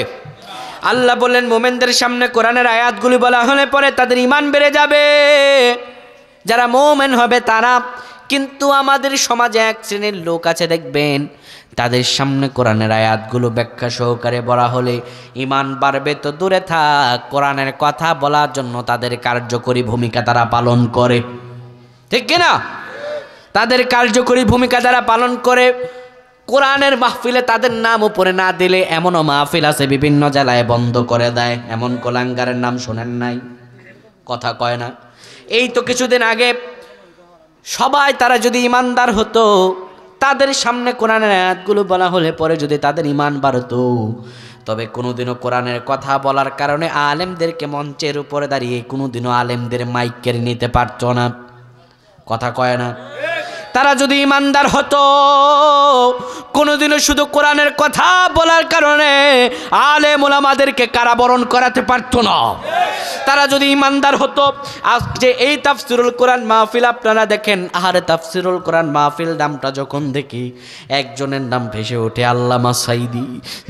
আল্লাহ বললেন মুমিনদের সামনে কোরআনের আয়াতগুলি বলা হলে পরে তাদের ঈমান বেড়ে যাবে। যারা মুমিন হবে তারা। কিন্তু আমাদের সমাজে এক শ্রেণীর লোক আছে দেখবেন, তাদের সামনে কোরআনের আয়াতগুলো ব্যাখ্যা সহকারে বলা হলে ঈমান বাড়বে তো দূরে থাক, কোরআনের কথা বলার জন্য তাদের কার্যকরী ভূমিকা তারা পালন করে। ঠিক কিনা? তাদের কার্যকরী ভূমিকা তারা পালন করে। কোরআনের মাহফিলে তাদের নাম উপরে না দিলে এমনও মাহফিল আছে বিভিন্ন জেলায় বন্ধ করে দেয়। এমন কোলাঙ্গারের নাম শোনেন নাই? কথা কয় না। এই তো কিছুদিন আগে সবাই তারা যদি ইমানদার হতো, তাদের সামনে কোরআনের আয়াতগুলো বলা হলে পরে যদি তাদের ঈমান বাড়তো, তবে কোনোদিনও কোরআনের কথা বলার কারণে আলেমদেরকে মঞ্চের উপরে দাঁড়িয়ে কোনোদিনও আলেমদের মাইক কেড়ে নিতে পারতো না। কথা কয় না? তারা যদি ইমানদার হতো, কোনোদিনও শুধু কোরআনের কথা বলার কারণে আলেম ওলামাদেরকে কারাবরণ করাতে পারতো না। তারা যদি ইমানদার হতো, আজ যে এই তাফসিরুল কোরআন মাহফিল আপনারা দেখেন, আহারে তাফসিরুল কোরআন মাহফিল নামটা যখন দেখি একজনের নাম ভেসে ওঠে আল্লামা সাঈদী,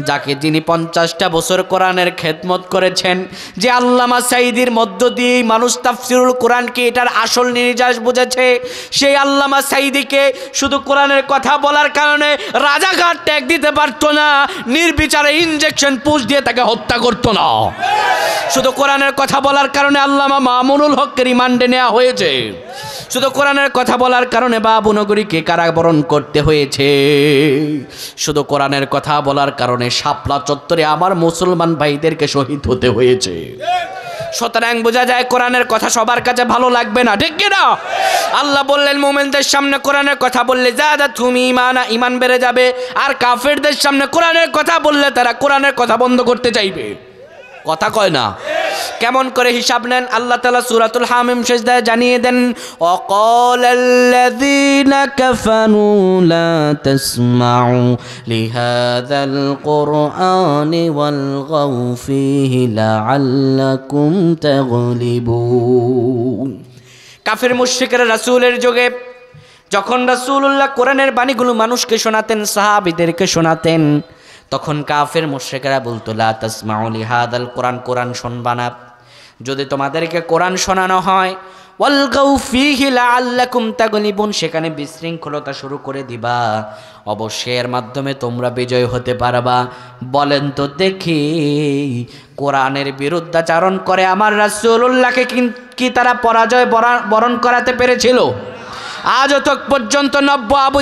যাকে যিনি 50টা বছর কোরআনের খেদমত করেছেন। যে আল্লামা সাঈদীর মধ্য দিয়েই মানুষ তাফসিরুল কোরআনকে এটার আসল নির্যাস বুঝেছে, সেই আল্লামা সাঈদীকে শুধু কোরআনের কথা বলার কারণে রাজাঘাট ট্যাগ দিতে পারতো না, নির্বিচারে ইনজেকশন পুশ দিয়ে তাকে হত্যা করতো না। শুধু কোরআনের কথা বলার কারণে আল্লামা মামুনুল হককে রিমান্ডে নেওয়া হয়েছে, শুধু কোরআনের কথা বলার কারণে বাবুনগরীকে কারাবরণ করতে হয়েছে, শুধু কোরআনের কথা বলার কারণে শাপলা চত্বরে আমার মুসলমান ভাইদেরকে শহীদ হতে হয়েছে। সুতরাং বোঝা যায় কোরআনের কথা সবার কাছে ভালো লাগবে না, ঠিক কি না? আল্লাহ বললেন মুমিনদের সামনে কোরআনের কথা বললে যাদা তুমি ইমান বেড়ে যাবে, আর কাফেরদের সামনে কোরআনের কথা বললে তারা কোরআনের কথা বন্ধ করতে চাইবে। কথা কয় না? কেমন করে হিসাব নেন? আল্লাহ তাআলা সূরাতুল হামিম সিজদায় জানিয়ে দেন, ওয়াকালাল্লাযীনা কাফারু লা তাসমাউ লিহাযাল কুরআনি ওয়ালগাউ ফীহি লাআল্লাকুম তাগলিবুন। কাফের মুশরিকরা রাসূলের যুগে যখন রাসূলুল্লাহ কোরআনের বাণীগুলো মানুষকে শোনাতেন, সাহাবীদেরকে শোনাতেন, তখন কাফের মুশরিকরা বলতো লা তাসমাউ লিহাযাল কুরআন, কোরআন শুনবা না। যদি তোমাদেরকে কোরআন শোনানো হয়, ওয়ালগাউ ফীহি লাআল্লাকুম তাগলিবুন, সেখানে বিশৃঙ্খলতা শুরু করে দিবা, অবশ্যই এর মাধ্যমে তোমরা বিজয় হতে পারবা। বলেন তো দেখি, কোরআনের বিরুদ্ধাচরণ করে আমার রাসূলুল্লাহকে কি তারা পরাজয় বরণ করাতে পেরেছিল? আজও তো পর্যন্ত নব্য আবু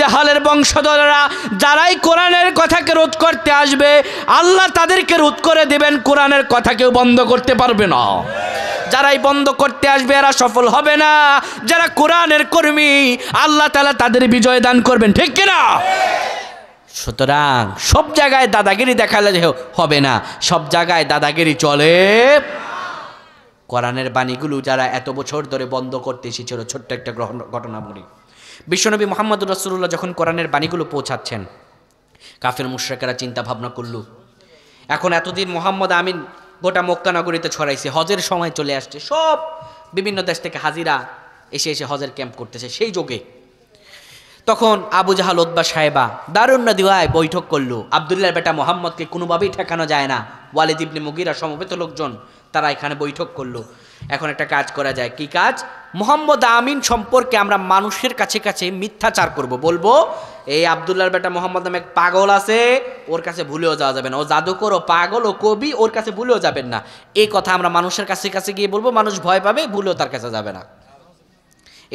জাহালের বংশধররা যারাই কোরআনের কথাকে রোধ করতে আসবে, আল্লাহ তাদেরকে রোধ করে দেবেন, কোরআনের কথা কেউ বন্ধ করতে পারবে না। যারাই বন্ধ করতে আসবে এরা সফল হবে না। যারা কোরআনের কর্মী, আল্লাহ তাআলা তাদের বিজয় দান করবেন, ঠিক কিনা? সুতরাং সব জায়গায় দাদাগিরি দেখালে হবে না, সব জায়গায় দাদাগিরি চলে। কোরআনের বাণীগুলো যারা এত বছর ধরে বন্ধ করতে এসেছিল, ছোট্ট একটা ঘটনা বলি। বিশ্বনবী মুহাম্মদুর রাসূলুল্লাহ যখন কোরআনের বাণীগুলো পৌঁছাচ্ছেন, কাফের মুশরিকরা চিন্তা ভাবনা করল, এখন এতদিন মুহাম্মদ আমিন গোটা মক্কা নগরীতে ছড়াইছে, হজের সময় চলে আসছে, সব বিভিন্ন দেশ থেকে হাজিরা এসে এসে হজের ক্যাম্প করতেছে। সেই যোগে তখন আবু জাহাল, উতবা, সাহেবা দারুন নদীয়ায় বৈঠক করলো। আব্দুল্লাহর বেটা মোহাম্মদকে কোনোভাবেই ঠেকানো যায় না। ওয়ালিদ ইবনে মুগীরা সমবেত লোকজন তারা এখানে বৈঠক করলো। এখন একটা কাজ করা যায়। কি কাজ? মুহাম্মদ আমিন সম্পর্কে আমরা মানুষের কাছে কাছে মিথ্যাচার করব, বলবো এই আব্দুল্লাহর বেটা মোহাম্মদ নামে এক পাগল আছে, ওর কাছে ভুলেও যাওয়া যাবে না, ও জাদুকর, ও পাগল, ও কবি, ওর কাছে ভুলেও যাবেন না। এই কথা আমরা মানুষের কাছে কাছে গিয়ে বলবো, মানুষ ভয় পাবে, ভুলেও তার কাছে যাবে না।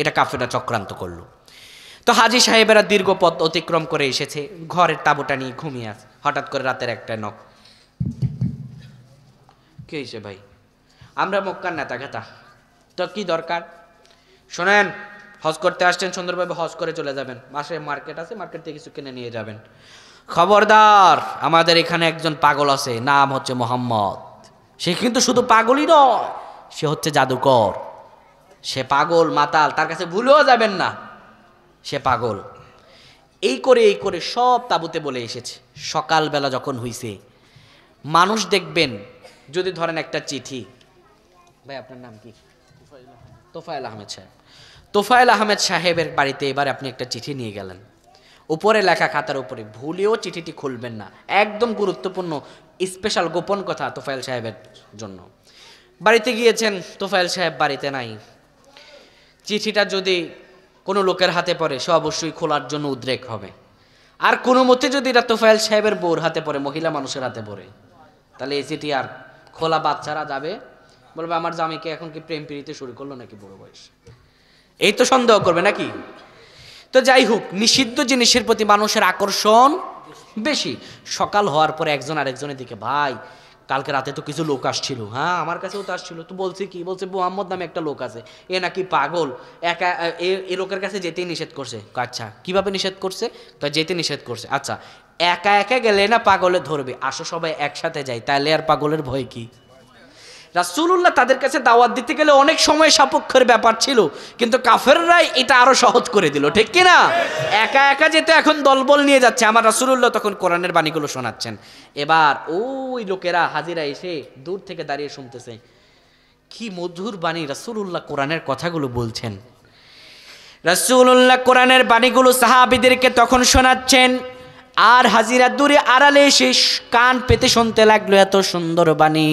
এটা কাফেররা চক্রান্ত করলো। তো হাজী সাহেবেরা দীর্ঘ পথ অতিক্রম করে এসেছে, ঘরের তাঁবুটা নিয়ে ঘুমিয়ে আছে। হঠাৎ করে রাতের একটা নখ। কি হয়েছে ভাই? আমরা মক্কার নেতা খেতা, তো কি দরকার? শোনেন, হজ করতে আসছেন, সুন্দরভাবে হজ করে চলে যাবেন, মাসে মার্কেট আছে, মার্কেট থেকে কিছু কিনে নিয়ে যাবেন। খবরদার, আমাদের এখানে একজন পাগল আছে, নাম হচ্ছে মোহাম্মদ। সে কিন্তু শুধু পাগলই নয়, সে হচ্ছে জাদুকর, সে পাগল মাতাল, তার কাছে ভুলেও যাবেন না, সে পাগল। এই করে সব তাবুতে বলে এসেছে। সকালবেলা যখন হইছে, মানুষ দেখবেন, যদি ধরেন একটা চিঠি, ভাই আপনার নাম কি? তোফায়েল আহমেদ সাহেব। তোফায়েল আহমেদ সাহেবের বাড়িতে এবার আপনি একটা চিঠি নিয়ে গেলেন, উপরে লেখা খাতার উপরে, ভুলেও চিঠিটি খুলবেন না, একদম গুরুত্বপূর্ণ স্পেশাল গোপন কথা তোফায়েল সাহেবের জন্য। বাড়িতে গিয়েছেন, তোফায়েল সাহেব বাড়িতে নাই। চিঠিটা যদি কোনো লোকের হাতে পড়ে, সে অবশ্যই খোলার জন্য উদ্রেক হবে। আর কোনো মতে যদি এটা তোফায়েল সাহেবের বউর হাতে পড়ে, মহিলা মানুষের হাতে পড়ে, তাহলে এই চিঠি আর খোলা বাচ্চারা যাবে, বলবে আমার জামাইকে এখন কি প্রেম প্রীতি শুরু করলো নাকি বড় বয়স, এই তো সন্দেহ করবে নাকি? তো যাই হোক, নিষিদ্ধ জিনিসের প্রতি মানুষের আকর্ষণ বেশি। সকাল হওয়ার পরে একজন আরেকজনের দিকে, ভাই কালকে রাতে তো কিছু লোক আসছিল, হ্যাঁ আমার কাছেও তো আসছিল, তো বলছে কি? বলছে মোহাম্মদ নামে একটা লোক আছে, এ নাকি পাগল, একা এ লোকের কাছে যেতেই নিষেধ করছে। আচ্ছা কিভাবে নিষেধ করছে? তো যেতে নিষেধ করছে। আচ্ছা একা একা গেলে না পাগলে ধরবে, আসো সবাই একসাথে যাই, তাহলে আর পাগলের ভয় কি? রাসূলুল্লাহ তাদের কাছে দাওয়াত দিতে গেলে অনেক সময় সাপেক্ষের ব্যাপার ছিল, কিন্তু কাফেররাই এটা আরো সহজ করে দিল, ঠিক কিনা? একা একা যেতে এখন দলবল নিয়ে যাচ্ছে। আমার রাসূলুল্লাহ তখন কোরআনের বাণীগুলো শোনাচ্ছেন। এবার ওই লোকেরা হাজিরা এসে দূর থেকে দাঁড়িয়ে শুনতেছে, কি মধুর বাণী, রাসূলুল্লাহ কোরআনের কথাগুলো বলছেন। রাসূলুল্লাহ কোরআনের বাণীগুলো সাহাবীদেরকে তখন শোনাচ্ছেন, আর হাজিরা দূরে আড়ালে এসে কান পেতে শুনতে লাগলো, এত সুন্দর বাণী,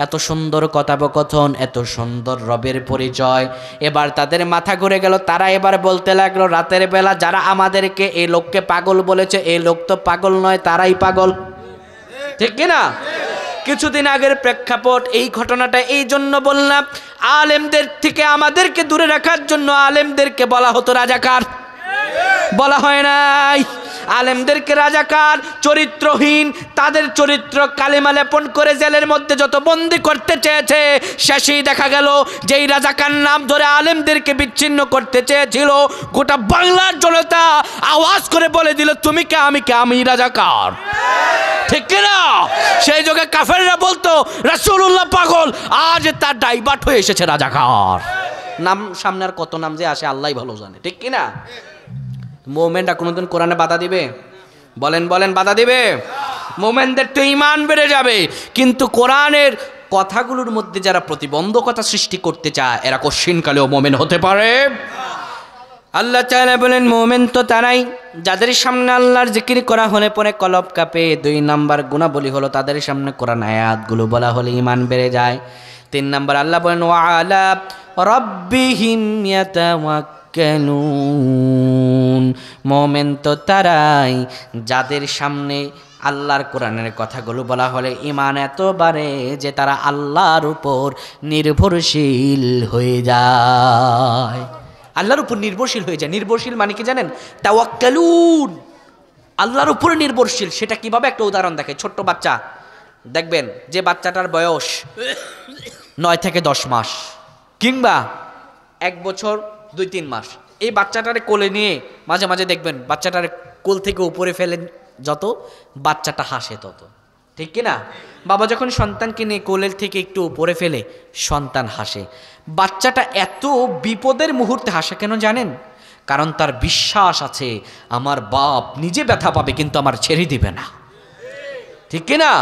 এত সুন্দর কথোপকথন, এত সুন্দর রবের পরিচয়। এবার তাদের মাথা ঘুরে গেল। তারা এবার বলতে লাগলো, রাতের বেলা যারা আমাদেরকে এই লোককে পাগল বলেছে, এই লোক তো পাগল নয়, তারাই পাগল, ঠিক কিনা? কিছুদিন আগের প্রেক্ষাপট, এই ঘটনাটা এই জন্য বললাম, আলেমদের থেকে আমাদেরকে দূরে রাখার জন্য আলেমদেরকে বলা হতো রাজাকার, বলা হয় নাই। আলেমদেরকে রাজাকার, চরিত্রহীন, তাদের চরিত্র কালিমা লেপন করে জেলের মধ্যে যত বন্দি করতে চেয়েছে, শেষেই দেখা গেল যেই রাজাকার নাম ধরে আলেমদেরকে বিচ্ছিন্ন করতে চেয়েছিল, গোটা বাংলার জনতা আওয়াজ করে বলে দিল তুমি কে আমি কে, আমি রাজাকার, ঠিক কিনা? সেই যুগে কাফেররা বলতো রাসূলুল্লাহ পাগল, আজ তার ডাইভার্ট হয়ে এসেছে রাজাকার। নাম সামনে আর কত নাম যে আসে আল্লাহই ভালো জানে, ঠিক কিনা? মোমেনটা কোনোদিন কোরআনে বাধা দিবে? বলেন বলেন, বাধা দিবে? মোমেনদের তো ঈমান বেড়ে যাবে, কিন্তু কোরআনের কথাগুলোর মধ্যে যারা প্রতিবন্ধকতা সৃষ্টি করতে চায় এরা কশিনকালেও মোমেন হতে পারে। আল্লাহ তাআলা বলেন মোমেন তো তারাই যাদের সামনে আল্লাহর জিকির করা হলে পরে কলব কাঁপে। 2 নাম্বার গুণাবলী হলো তাদের সামনে কোরআন আয়াতগুলো বলা হলে ঈমান বেড়ে যায়। 3 নাম্বার আল্লাহ বলেন ওয়া আলা রাব্বিহিম ইয়াতাওয়াক্কালুন, মোমেন তো তারাই যাদের সামনে আল্লাহর কোরআনের কথাগুলো বলা হলে ঈমান এত বাড়ে যে তারা আল্লাহর উপর নির্ভরশীল হয়ে যায়, আল্লাহর উপর নির্ভরশীল হয়ে যায়। নির্ভরশীল মানে কি জানেন? তাওয়াক্কালুন, আল্লাহর উপর নির্ভরশীল। সেটা কিভাবে? একটা উদাহরণ দেখে, ছোট্ট বাচ্চা দেখবেন যে বাচ্চাটার বয়স 9 থেকে 10 মাস কিংবা 1 বছর 2-3 মাস, এই বাচ্চাটারে কোলে নিয়ে মাঝে মাঝে দেখবেন বাচ্চাটারে কোল থেকে উপরে ফেলেন যত, বাচ্চাটা হাসে তত, ঠিক কিনা? বাবা যখন সন্তানকে নিয়ে কোলের থেকে একটু উপরে ফেলে সন্তান হাসে। বাচ্চাটা এত বিপদের মুহূর্তে হাসে কেন জানেন? কারণ তার বিশ্বাস আছে আমার বাপ নিজে ব্যথা পাবে কিন্তু আমার ছেড়ে দিবে না, ঠিক কিনা?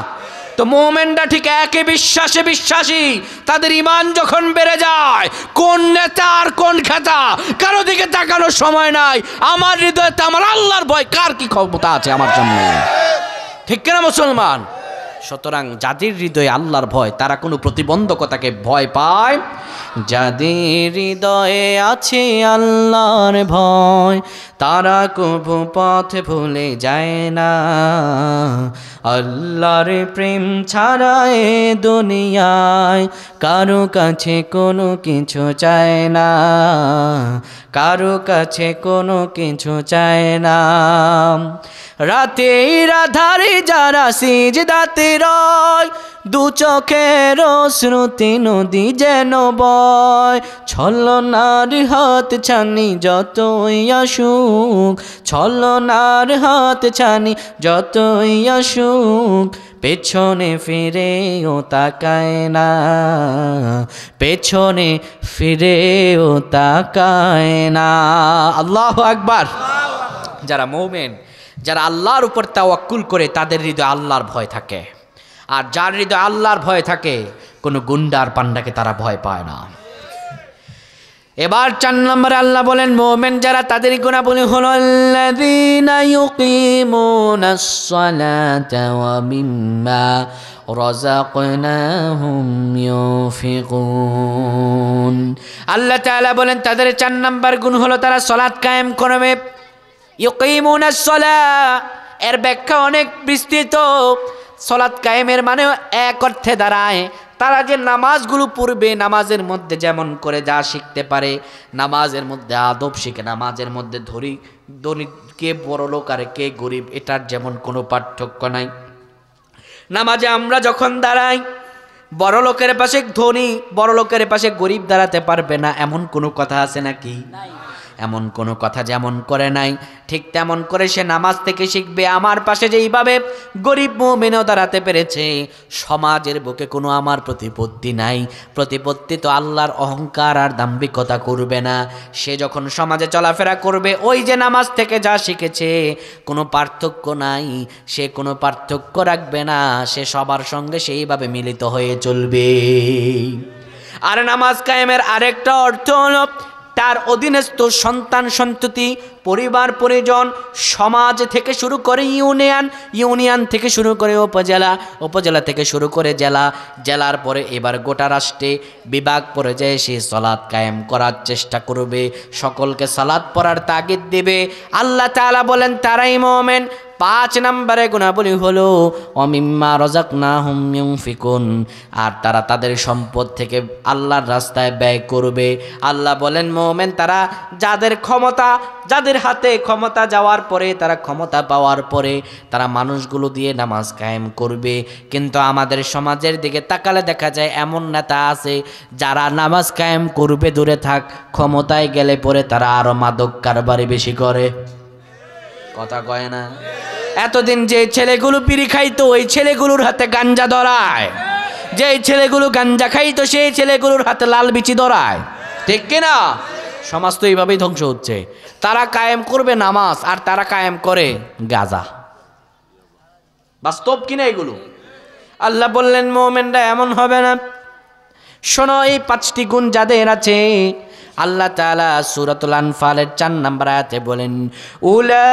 তো মোমেনরা ঠিক একই বিশ্বাসে বিশ্বাসী। তাদের ঈমান যখন বেড়ে যায়, কোন নেতা আর কোন খেতা কারো দিকে তাকানোর সময় নাই। আমার হৃদয়তে আমার আল্লাহর ভয়, কার কি ক্ষমতা আছে আমার সামনে, ঠিক কিনা মুসলমান? সুতরাং যাদের হৃদয়ে আল্লাহর ভয় তারা কোনো প্রতিবন্ধকতাকে ভয় পায়। যাদের হৃদয়ে আছে আল্লাহর ভয় তারা কবু পথ ভুলে যায় না। আল্লাহর প্রেম ছাড়া এ দুনিয়ায় কারো কাছে কোনো কিছু চায় না, কারো কাছে কোনো কিছু চায় না। রাতের আধারে যারা সিজদাতে রয়, 2 চোখের শ্রুতি নদী যেন বয়। ছলনার হাত ছানি যতই আসুক, ছলনার হাত ছানি যতই আসুক, পেছনে ফিরেও তাকায় না, পেছনে ফিরেও তাকায় না। আল্লাহু আকবার। যারা মুমিন, যারা আল্লাহর উপর তাওয়াক্কুল করে তাদের হৃদয়ে আল্লাহর ভয় থাকে। আর যার হৃদয়ে আল্লাহর ভয় থাকে কোনো গুন্ডার পান্ডাকে তারা ভয় পায় না। এবার 4 নম্বরে আল্লাহ বলেন মুমিন যারা তাদের গুণাবলী হলো আল্লাযীনা ইউকিমুনাস সালাতা ওয়া মিম্মা রাযাকনাহুম ইউনফিকুন। আল্লাহ তাআলা বলেন তাদের 4 নম্বর গুণ হলো তারা সালাত কায়েম করবে। ইউকিমুনাস সালাত এর ব্যাখ্যা অনেক বিস্তৃত। সালাত কায়েমের মানে এক অর্থে দাঁড়ায় তারা যে নামাজগুলো পড়বে, নামাজের মধ্যে যেমন করে যা শিখতে পারে, নামাজের মধ্যে আদব শিখে, নামাজের মধ্যে ধনী কে বড় লোক আর কে গরিব এটার যেমন কোনো পার্থক্য নাই। নামাজে আমরা যখন দাঁড়াই বড় লোকের পাশে ধনী, বড় লোকের পাশে গরিব দাঁড়াতে পারবে না এমন কোনো কথা আছে নাকি? এমন কোনো কথা যেমন করে নাই, ঠিক তেমন করে সে নামাজ থেকে শিখবে। আমার পাশে যেইভাবে গরিব মুমিনও দাঁড়াতে পেরেছে, সমাজের বুকে কোনো আমার প্রতিপত্তি নাই। প্রতিপত্তি তো আল্লাহর অহংকার আর দাম্ভিকতা করবে না। সে যখন সমাজে চলাফেরা করবে ওই যে নামাজ থেকে যা শিখেছে কোনো পার্থক্য নাই, সে কোনো পার্থক্য রাখবে না, সে সবার সঙ্গে সেইভাবে মিলিত হয়ে চলবে। আর নামাজ কায়েমের আরেকটা অর্থ হলো তার অধীনস্থ সন্তান সন্ততি পরিবার পরিজন, সমাজ থেকে শুরু করে ইউনিয়ন, ইউনিয়ন থেকে শুরু করে উপজেলা, উপজেলা থেকে শুরু করে জেলা, জেলার পরে এবার গোটা রাষ্ট্রে বিভাগ পর্যায়ে সে সালাত কায়েম করার চেষ্টা করবে, সকলকে সালাত পড়ার তাগিদ দেবে। আল্লাহ তাআলা বলেন তারাই মুমিন। 5 নম্বরে গুণাবলী হলো অমিম্মা রাযাকনাহুম ইউনফিকুন, আর তারা তাদের সম্পদ থেকে আল্লাহর রাস্তায় ব্যয় করবে। আল্লাহ বলেন মুমিন তারা যাদের ক্ষমতা, যাদের হাতে ক্ষমতা যাওয়ার পরে, তারা ক্ষমতা পাওয়ার পরে তারা মানুষগুলো দিয়ে নামাজ কায়েম করবে। কিন্তু আমাদের সমাজের দিকে তাকালে দেখা যায় এমন নেতা আছে যারা নামাজ কায়েম করবে দূরে থাক, ক্ষমতায় গেলে পরে তারা আরো মাদক কারবারি বেশি করে। কথা কয় না? এতদিন যে ছেলেগুলো বিড়ি খাইতো ওই ছেলেগুলোর হাতে গাঞ্জা ধরায়, যে ছেলেগুলো গাঞ্জা খাইতো সেই ছেলেগুলোর হাতে লাল বিচি ধরায়, ঠিক কিনা? সমাজ তো এইভাবেই ধ্বংস হচ্ছে। তারা কায়েম করবে নামাজ আর তারা কায়েম করে গাজা। বাস্তব কিনা এগুলো? আল্লাহ বললেন মুমিনরা এমন হবে না। শোনো, এই 5টি গুণ যাদের আছে আল্লাহ তাআলা সূরাতুল আনফালের 4 নম্বর আয়াতে বলেন উলাইকা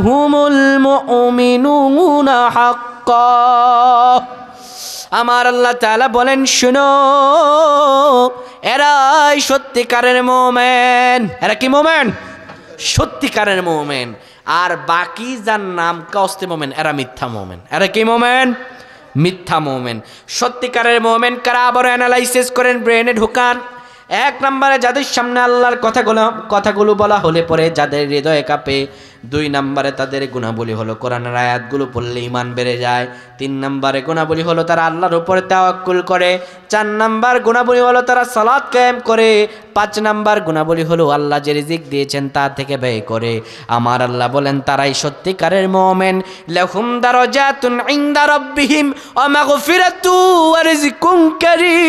হুমুল মুমিনুনা হাক্কা। আমার আল্লাহ তাআলা বলেন শোনো, এরাই সত্যিকারের মুমিন। এরা কি মুমিন? সত্যিকারের মুমিন। আর বাকি যার নাম কাস্তে মুমিন এরা মিথ্যা মুমিন। এরা কি মুমিন? মিথ্যা মুমিন। সত্যিকারের মুমিন কারা? আবার অ্যানালাইসিস করেন, ব্রেনে ঢুকান। 1 নম্বরে যাদের সামনে আল্লাহর কথাগুলো বলা হলে পরে যাদের হৃদয়ে কাঁপে। 2 নম্বরে তাদের গুণাবলী হলো কোরআনের আয়াতগুলো পড়লে ঈমান বেড়ে যায়। 3 নম্বরে গুণাবলী হলো তারা আল্লাহর উপরে তাওয়াক্কুল করে। 4 নম্বর গুণাবলী হলো তারা সালাত কায়েম করে। 5 নম্বর গুণাবলী হলো আল্লাহ যে রিজিক দিয়েছেন তা থেকে ব্যয় করে। আমার আল্লাহ বলেন তারাই সত্যিকারের মুমিন। লাহুম দারাজাতুন ইনদা রাব্বিহিম ওয়া মাগফিরাতু ওয়া রিজকুন কারীম।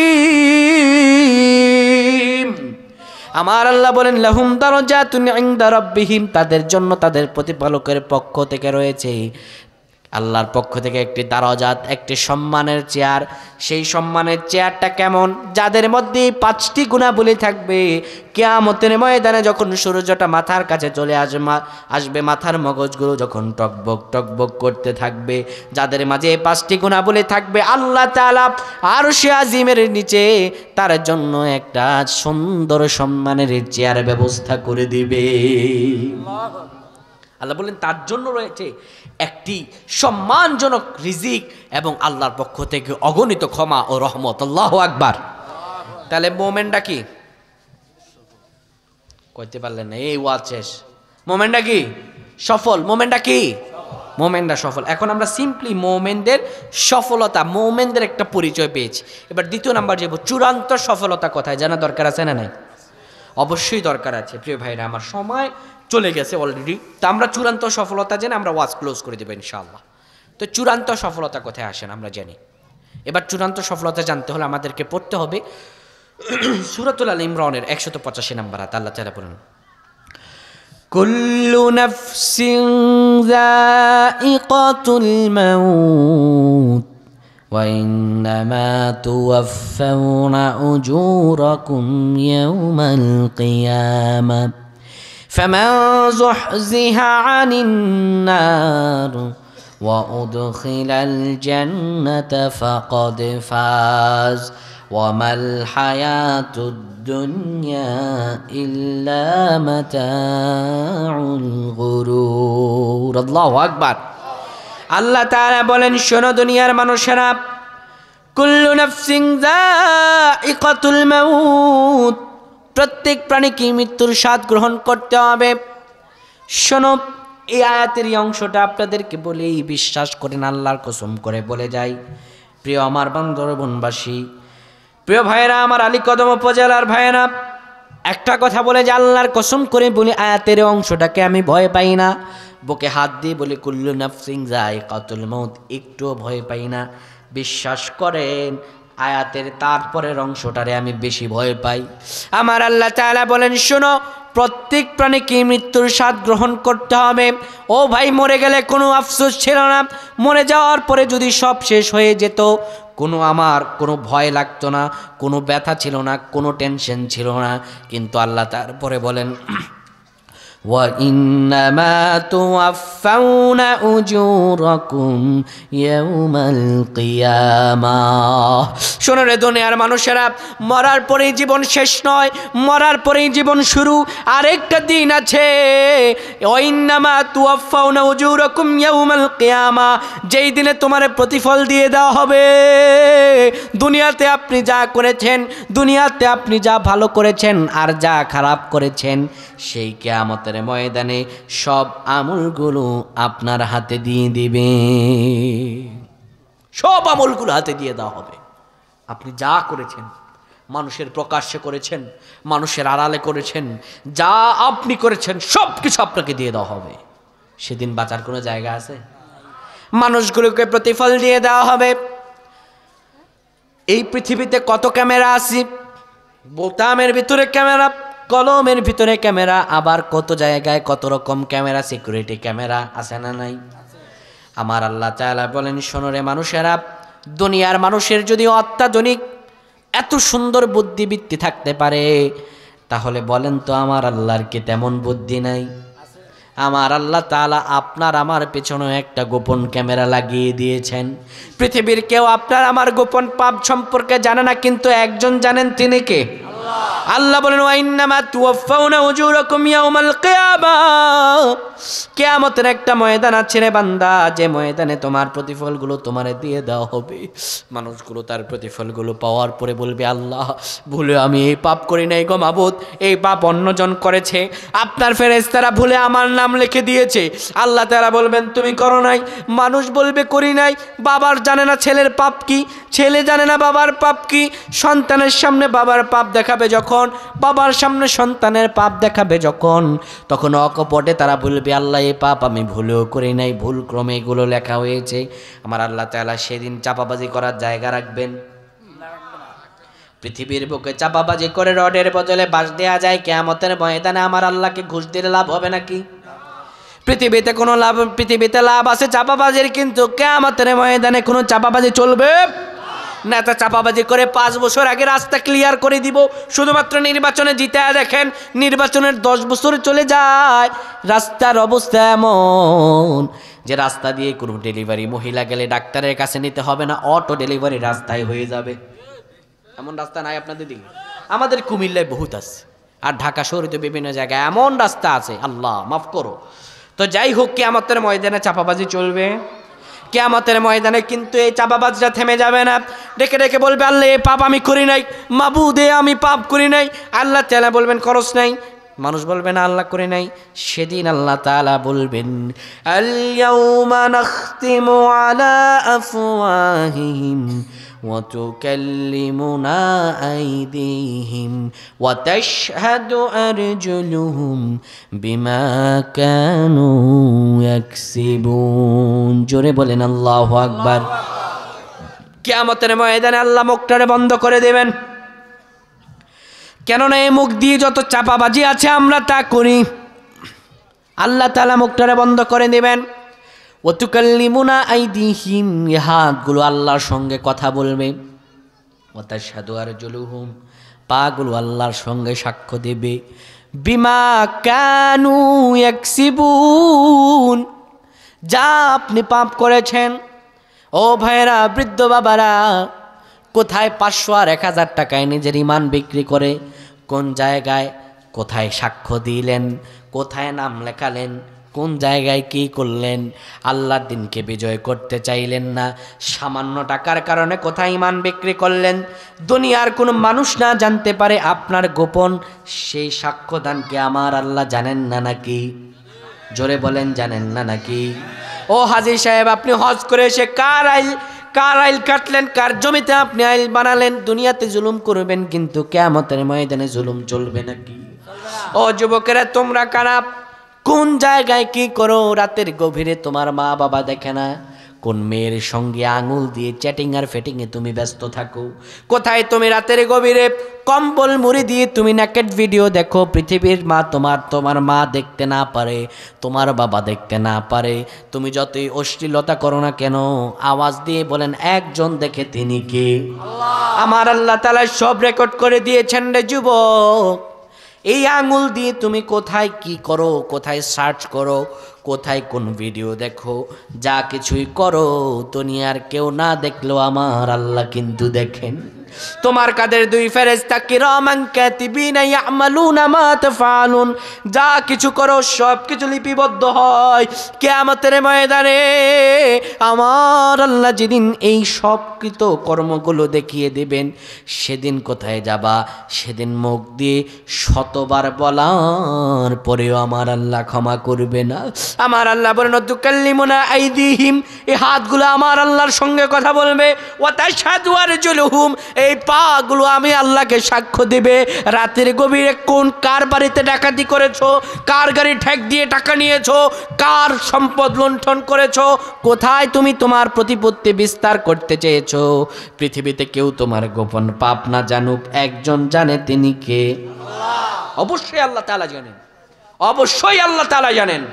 আমার আল্লাহ বলেন লাহুম দারাজাতুন ইনদা রাব্বিহিম, তাদের জন্য তাদের প্রতিপালকের পক্ষ থেকে রয়েছে, আল্লাহর পক্ষ থেকে একটি দারাজাত, একটি সম্মানের চেয়ার। সেই সম্মানের চেয়ারটা কেমন? যাদের মধ্যে 5টি গুণাবলী থাকবে। কিয়ামতের ময়দানে যখন সূর্যটা মাথার কাছে চলে আসবে, মাথার মগজগুলো যখন টকবক টকবক করতে থাকবে, যাদের মাঝে 5টি গুণাবলী থাকবে, আল্লাহ তাআলা আরশে আজিমের নিচে তার জন্য একটা সুন্দর সম্মানের চেয়ার ব্যবস্থা করে দিবে। আল্লাহ বলেন তার জন্য রয়েছে একটি সম্মানজনক রিজিক এবং আল্লাহর পক্ষ থেকে অগণিত ক্ষমা ও রহমত। আল্লাহু আকবার। তাহলে মুমিনটা কি? কইতে পারলেন না, এই ওয়াজ শেষ। মুমিনটা কি? সফল। মুমিনটা কি? মুমিনরা সফল। এখন আমরা সিম্পলি মুমিনদের সফলতা, মুমিনদের একটা পরিচয় পেয়েছি। এবার 2 নাম্বার যাব, চূড়ান্ত সফলতা কোথায় জানা দরকার আছে না নাই? অবশ্যই দরকার আছে প্রিয় ভাইরা। আমার সময় চলে গেছে অলরেডি। তা আমরা চূড়ান্ত সফলতা জেনে আমরা ওয়াজ ক্লোজ করে দেবো ইনশাআল্লাহ। তো চূড়ান্ত সফলতা কোথায় আসেন আমরা জানি। এবার চূড়ান্ত সফলতা জানতে হলে আমাদেরকে পড়তে হবে সূরাতুল আল ইমরানের 185 নম্বর আয়াত। আল্লাহ তাআলা বলেন কুল্লু নাফসিন যায়িকাতুল মাউত ওয়া ইন্নামা তুওয়াফাউনা উজুরাকুম ইয়াওমাল কিয়ামাহ فمن زحزح عن النار وأدخل الجنة فقد فاز وما الحياة الدنيا إلا متاع الغرور الله أكبر আল্লাহ তাআলা বলেন শোনো দুনিয়ার মানুষেরা, কুল্লু নাফসিন যায়িকাতুল মাউত, প্রত্যেক প্রাণীকে মৃত্যুর স্বাদ গ্রহণ করতে হবে। শোনো, এই আয়াতের এই অংশটা আপনাদেরকে বলেই বিশ্বাস করেন, আল্লাহর কসম করে বলে যাই। প্রিয় আমার বান্দরবনবাসী, প্রিয় ভাইয়েরা, আমার আলীকদম উপজেলার ভাইয়েরা, একটা কথা বলে যে আল্লাহর কসম করে বলি আয়াতের অংশটাকে আমি ভয় পাই না। বুকে হাত দিয়ে বলি কুল্লু নাফসিন যায়িকাতুল মাউত, একটুও ভয় পাই না। বিশ্বাস করেন আয়াতের তারপরের অংশটারে আমি বেশি ভয় পাই। আমার আল্লাহ তাআলা বলেন শোনো, প্রত্যেক প্রাণীকে মৃত্যুর স্বাদ গ্রহণ করতে হবে। ও ভাই, মরে গেলে কোনো আফসোস ছিল না। মরে যাওয়ার পরে যদি সব শেষ হয়ে যেত, কোনো আমার কোনো ভয় লাগতো না, কোনো ব্যথা ছিল না, কোনো টেনশন ছিল না। কিন্তু আল্লাহ তারপরে বলেন وَإِنَّمَا تُوَفَّوْنَ أُجُورَكُمْ يَوْمَ الْقِيَامَةِ। শোনো রে দুনিয়ার মানুষেরা, মরার পরেই জীবন শেষ নয়, মরার পরেই জীবন শুরু। আরেকটা দিন আছে, وَإِنَّمَا تُوَفَّوْنَ أُجُورَكُمْ يَوْمَ الْقِيَامَةِ, যেই দিনে তোমার প্রতিফল দিয়ে দেওয়া হবে। দুনিয়াতে আপনি যা করেছেন, দুনিয়াতে আপনি যা ভালো করেছেন আর যা খারাপ করেছেন, সেই কিয়ামতের ময়দানে সব আমলগুলো আপনার হাতে দিয়ে দিবে। সব আমলগুলো হাতে দিয়ে দেওয়া হবে। আপনি যা করেছেন, মানুষের প্রকাশ্যে করেছেন, মানুষের আড়ালে করেছেন, যা আপনি করেছেন সব কিছু আপনাকে দিয়ে দেওয়া হবে। সেদিন বাঁচার কোনো জায়গা আছে? মানুষগুলোকে প্রতিফল দিয়ে দেওয়া হবে। এই পৃথিবীতে কত ক্যামেরা আছে? বোতামের ভিতরে ক্যামেরা, কলমের ভিতরে ক্যামেরা, আবার কত জায়গায় কত রকম ক্যামেরা, সিকিউরিটি ক্যামেরা আছে না নাই? আমার আল্লাহ তাআলা বলেন, শোনো রে মানুষেরা, দুনিয়ার মানুষের যদি অত্যাধুনিক এত সুন্দর বুদ্ধিবৃত্তি থাকতে পারে, তাহলে বলেন তো আমার আল্লাহর কি তেমন বুদ্ধি নাই? আমার আল্লাহ তাআলা আপনার আমার পেছনে একটা গোপন ক্যামেরা লাগিয়ে দিয়েছেন। পৃথিবীর কেউ আপনার আমার গোপন পাপ সম্পর্কে জানে না, কিন্তু একজন জানেন, তিনি কে? আল্লাহ বলেন, ওয়াইন্নামা তুওয়াফাউনা উজুরাকুম ইয়াউমাল কিয়ামাহ। কিয়ামতের একটা ময়দান আছে রে বান্দা, যে ময়দানে তোমার প্রতিফলগুলো তোমারে দিয়ে দেওয়া হবে। মানুষগুলো তার প্রতিফলগুলো পাওয়ার পরে বলবে, আল্লাহ ভুলে আমি এই পাপ করি নাই গো মাবুদ, এই পাপ অন্যজন করেছে, আপনার ফেরেশতারা ভুলে আমার নাম লিখে দিয়েছে। আল্লাহ তাআলা বলবেন, তুমি করো নাই। মানুষ বলবে, করি নাই। বাবার জানে না ছেলের পাপ কি, ছেলে জানে না বাবার পাপ কি। সন্তানের সামনে বাবার পাপ দেখাবে যখন, বাবার সামনে সন্তানের পাপ দেখাবে যখন, তখন অকপটে তারা বলবে, আল্লাহ এই পাপ আমি ভুলেও করি নাই, ভুল ক্রমে এগুলো লেখা হয়েছে। আমার আল্লাহ তাআলা সেদিন চাপাবাজি করার জায়গা রাখবেন। পৃথিবীর বুকে চাপাবাজি করে রডের বদলে বাঁশ দেওয়া যায়, কিয়ামতের ময়দানে আমার আল্লাহকে ঘুষ দিলে লাভ হবে নাকি? পৃথিবীতে কোনো লাভ, পৃথিবীতে লাভ আছে চাপাবাজির, কিন্তু কিয়ামতের ময়দানে কোনো চাপাবাজি চলবে না। তা চাপাবাজি করে 5 বছর আগে রাস্তা ক্লিয়ার করে দিব, শুধুমাত্র নির্বাচনে জিতে দেখেন, নির্বাচনের 10 বছর চলে যায়, রাস্তার অবস্থা এমন যে রাস্তা দিয়ে কোনো ডেলিভারি মহিলা গেলে ডাক্তারের কাছে নিতে হবে না, অটো ডেলিভারি রাস্তায় হয়ে যাবে। এমন রাস্তা নাই আপনাদের দিকে? আমাদের কুমিল্লায় বহুত আছে, আর ঢাকা শহরে তো বিভিন্ন জায়গায় এমন রাস্তা আছে, আল্লাহ মাফ করো। তো যাই হোক, কিয়ামতের ময়দানে চাপাবাজি চলবে। কিয়ামতের ময়দানে কিন্তু এই চাপাবাজরা থেমে যাবে না, ডেকে ডেকে বলবে, আল্লাহ এই পাপ আমি করি নাই, মাবুদে আমি পাপ করি নাই। আল্লাহ তাআলা বলবেন, করস নাই। মানুষ বলবে না আল্লাহ করে নাই। সেদিন আল্লাহ তাআলা বলবেন, আল ইয়াউমা নাখতিমু আলা আফওয়াহিহিম ওয়া তুকাল্লিমুনা আইদিহিম ওয়া তাশহাদু আরজুলুহুম বিমা কানু ইয়াকসিবুন। জোরে বলেন আল্লাহু আকবার। কিয়ামতের ময়দানে আল্লাহ মুখটারে বন্ধ করে দেবেন, কেননা এই মুখ দিয়ে যত চাপাবাজি আছে আমরা তা করি। আল্লাহ তাআলা মুখটারে বন্ধ করে দেবেন। ওয়া তুকাল্লিমুনা আইদিহিম, হাতগুলো আল্লাহর সঙ্গে কথা বলবে। ওয়া তাশহাদু আরজুলুহুম, পাগুলো আল্লাহর সঙ্গে সাক্ষ্য দেবে। বিমা কানু ইয়াকসিবুন, যা আপনি পাপ করেছেন। ও ভাইরা, বৃদ্ধ বাবারা, কোথায় 500 আর 1000 টাকায় নিজের ইমান বিক্রি করে, কোন জায়গায় কোথায় সাক্ষ্য দিলেন, কোথায় নাম লেখালেন, কোন জায়গায় কি করলেন? আল্লাহর দিনকে বিজয় করতে চাইলেন না, সামান্য টাকার কারণে কোথায় ইমান বিক্রি করলেন। দুনিয়ার কোনো মানুষ না জানতে পারে আপনার গোপন সেই সাক্ষ্যদানকে আমার আল্লাহ জানেন না নাকি? জোরে বলেন, জানেন না নাকি? ও হাজী সাহেব, আপনি হজ করে এসে কার আইল কাটলেন, কার জমিতে আপনি আইল বানালেন? দুনিয়াতে জুলুম করবেন, কিন্তু কিয়ামতের ময়দানে জুলুম চলবে নাকি? ও যুবকেরা, তোমরা কারা, কোন জায়গায় কি করো? রাতের গভীরে তোমার মা বাবা দেখে না, কোন মেয়ের সঙ্গে আঙুল দিয়ে চ্যাটিং আর ফেটিংয়ে তুমি ব্যস্ত থাকো? কোথায় তুমি রাতের গভীরে কম্বল মুড়ি দিয়ে তুমি নেকেট ভিডিও দেখো, পৃথিবীর মা তোমার মা দেখতে না পারে, তোমার বাবা দেখতে না পারে, তুমি যতই অশ্লীলতা করো না কেন, আওয়াজ দিয়ে বলেন একজন দেখে, তিনি কে? আমার আল্লাহ তাআলা সব রেকর্ড করে দিয়েছেন রে যুবক। এই আঙুল দিয়ে তুমি কোথায় কি করো, কোথায় সার্চ করো, কোথায় কোন ভিডিও দেখো, যা কিছুই করো দুনিয়ার কেউ না দেখলেও আমার আল্লাহ কিন্তু দেখেন। তোমার কাদের দুই ফেরেশতা কিরামান কাতিবিনা ইয়ামালুনা মা তাফআলুন, যা কিছু করো সব কিছু লিপিবদ্ধ হয়। কিয়ামতের ময়দানে আমার আল্লাহ যেদিন এই সব কৃত কর্মগুলো দেখিয়ে দিবেন, সেদিন কোথায় যাবা? সেদিন মুখ দিয়ে শতবার বলার পরেও আমার আল্লাহ ক্ষমা করবে না। আমার আল্লাহ বলেন তুকাল্লিমুনা আইদিহিম, এই হাতগুলো আমার আল্লাহর সঙ্গে কথা বলবে। ওয়া তাশহাদু আরজুলুহুম, এই পাগুলো আমি আল্লাহকে সাক্ষ্য দিবে। রাতের গভীরে কোন কার বাড়িতে ডাকাতি করেছো, কার গাড়ি ঠেক দিয়ে টাকা নিয়েছো, কার সম্পদ লুণ্ঠন করেছো, কোথায় তুমি তোমার প্রতিপত্তি বিস্তার করতে চেয়েছো, পৃথিবীতে কেউ তোমার গোপন পাপ না জানুক, একজন জানে, তিনি কে? অবশ্যই আল্লাহ তাআলা জানেন, অবশ্যই আল্লাহ তাআলা জানেন।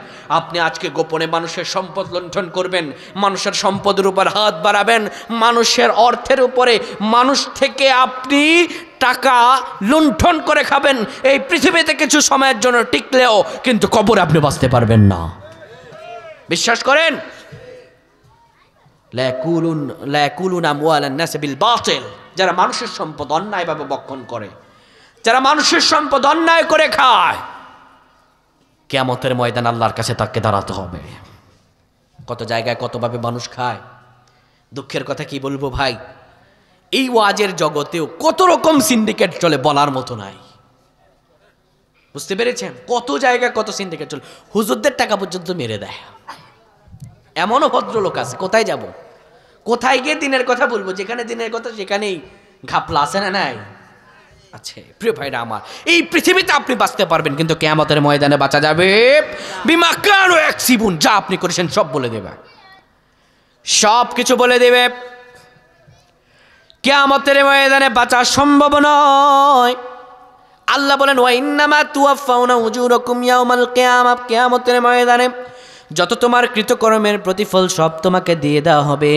আপনি আজকে গোপনে মানুষের সম্পদ লুণ্ঠন করবেন, মানুষের সম্পদের উপর হাত বাড়াবেন, মানুষের অর্থের উপরে মানুষ থেকে আপনি টাকা লুণ্ঠন করে খাবেন, এই পৃথিবীতে কিছু সময়ের জন্য টিকলেও কিন্তু কবরে আপনি বাঁচতে পারবেন না। বিশ্বাস করেন? লা ইয়াকুলুনা আমওয়ালান নাস বিল বাতিল, যারা মানুষের সম্পদ অন্যায়ভাবে বক্ষণ করে, যারা মানুষের সম্পদ অন্যায় করে খায়, কিয়ামতের ময়দান আল্লাহর কাছে তাকে দাঁড়াতে হবে। কত জায়গায় কতভাবে মানুষ খায়, দুঃখের কথা কি বলবো ভাই, এই ওয়াজের জগতেও কত রকম সিন্ডিকেট চলে বলার মতো নাই। বুঝতে পেরেছেন? কত জায়গায় কত সিন্ডিকেট চলে, হুজুরদের টাকা পর্যন্ত মেরে দেয়। এমনও ভদ্রলোক আছে, কোথায় যাব, কোথায় গিয়ে দিনের কথা বলবো, যেখানে দিনের কথা সেখানেই ঘাপলা আছে না নাই? আচ্ছা প্রিয় ভাইরা আমার, এই পৃথিবীতে আপনি বাঁচতে পারবেন, কিন্তু কিয়ামতের ময়দানে বাঁচা যাবে বিমা কানু ইয়াকসিবুন, যা আপনি করেছেন সব বলে দেবে, সব কিছু বলে দেবে। কিয়ামতের ময়দানে বাঁচা সম্ভব নয়। আল্লাহ বলেন ওয়া ইন্নামা তুওয়াফাউনা উজুরাকুম ইয়াউমাল কিয়ামাহ, কিয়ামতের ময়দানে যত তোমার কৃতকর্মের প্রতিফল সব তোমাকে দিয়ে দেওয়া হবে।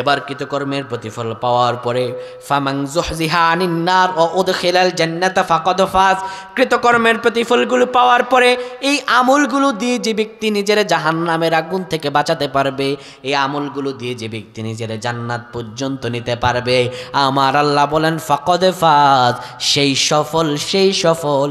এবার কৃতকর্মের প্রতিফল পাওয়ার পরে ফামান যুহজিহা আনিন নার ওয়া উদখিলাল জান্নাতা ফাকাদ ফাজ, কৃতকর্মের প্রতিফলগুলো পাওয়ার পরে এই আমলগুলো দিয়ে যে ব্যক্তি নিজের জাহান্নামের আগুন থেকে বাঁচাতে পারবে, এই আমলগুলো দিয়ে যে ব্যক্তি নিজের জান্নাত পর্যন্ত নিতে পারবে, আমার আল্লাহ বলেন ফাকাদ ফাজ, সেই সফল, সেই সফল।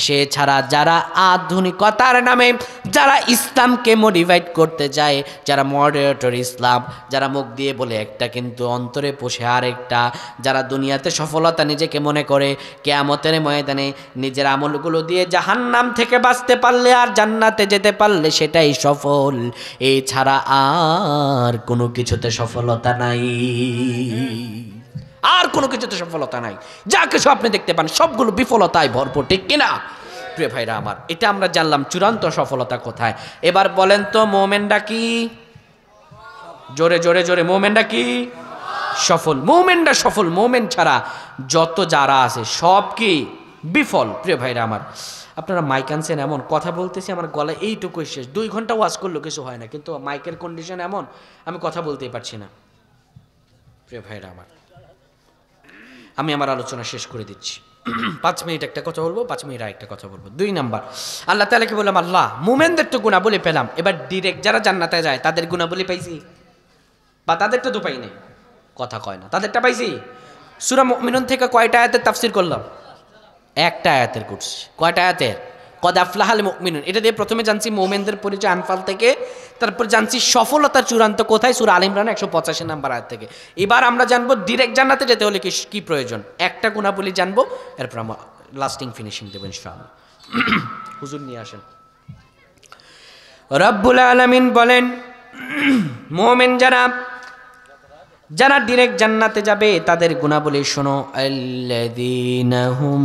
সে ছাড়া যারা আধুনিকতার নামে, যারা ইসলামকে মডিফাইড করতে যায়, যারা মডারেটর ইসলাম, যারা মুখ দিয়ে বলে একটা কিন্তু অন্তরে পোষে আরেকটা, যারা দুনিয়াতে সফলতা নিজেকে মনে করে, কিয়ামতের ময়দানে নিজের আমলগুলো দিয়ে জাহান্নাম থেকে বাঁচতে পারলে আর জান্নাতে যেতে পারলে সেটাই সফল। এই ছাড়া আর কোনো কিছুতে সফলতা নাই, আর কোনো কিছুতে সফলতা নাই। যা কিছু আপনি দেখতে পান সবগুলো বিফলতায় ভরপুর, ঠিক কিনা প্রিয় ভাইরা আমার? এটা আমরা জানলাম চূড়ান্ত সফলতা কোথায়। এবার বলেন তো মোমেনটা কি? জোরে জোরে জোরে, মোমেনটা কি? সফল। মোমেনটা সফল, মোমেন ছাড়া যত যারা আছে সব কি বিফল। প্রিয় ভাইরা আমার, আপনারা মাইক আনছেন, এমন কথা বলতেছি আমার গলায় এইটুকুই শেষ, 2 ঘন্টা ওয়াজ করলেও কিছু হয় না, কিন্তু মাইকের কন্ডিশন এমন আমি কথা বলতেই পারছি না। প্রিয় ভাইরা আমার, আমি আমার আলোচনা শেষ করে দিচ্ছি। 5 মিনিট একটা কথা বলবো, 5 মিনিট আরেকটা কথা বলবো। 2 নাম্বার, আল্লাহ তাআলাকে বললাম আল্লাহ মুমিনদের তো গুণাবলী পেলাম, এবার ডিরেক্ট যারা জান্নাতে যায় তাদের গুণাবলী পাইছি, বা তাদেরটা তো পাই নাই, কথা কয় না, তাদেরটা পাইছি। সূরা মুমিনুন থেকে কয়টা আয়াতের তাফসীর করলাম? একটা আয়াতের করছি। কয়টা আয়াতের? কদ আফলাহাল মুমিনুন, এটা দিয়ে প্রথমে জানছি মুমিনদের পরিচয় আনফাল থেকে, তারপর জানছি সফলতার চূড়ান্ত কোথায়, সূরা আল ইমরান 185 নম্বর আয়াত থেকে। এবার আমরা জানবো ডিরেক্ট জান্নাতে যেতে হলে কি প্রয়োজন, একটা গুণাবলী জানবো, এরপর আমরা লাস্টিং ফিনিশিং দেবো ইনশাআল্লাহ। হুজুর নিয়ে আসেন। রব্বুল আলামিন বলেন মুমিন যারা ডিরেক্ট জান্নাতে যাবে তাদের গুণাবলী শোনো। আল্লাযীনা হুম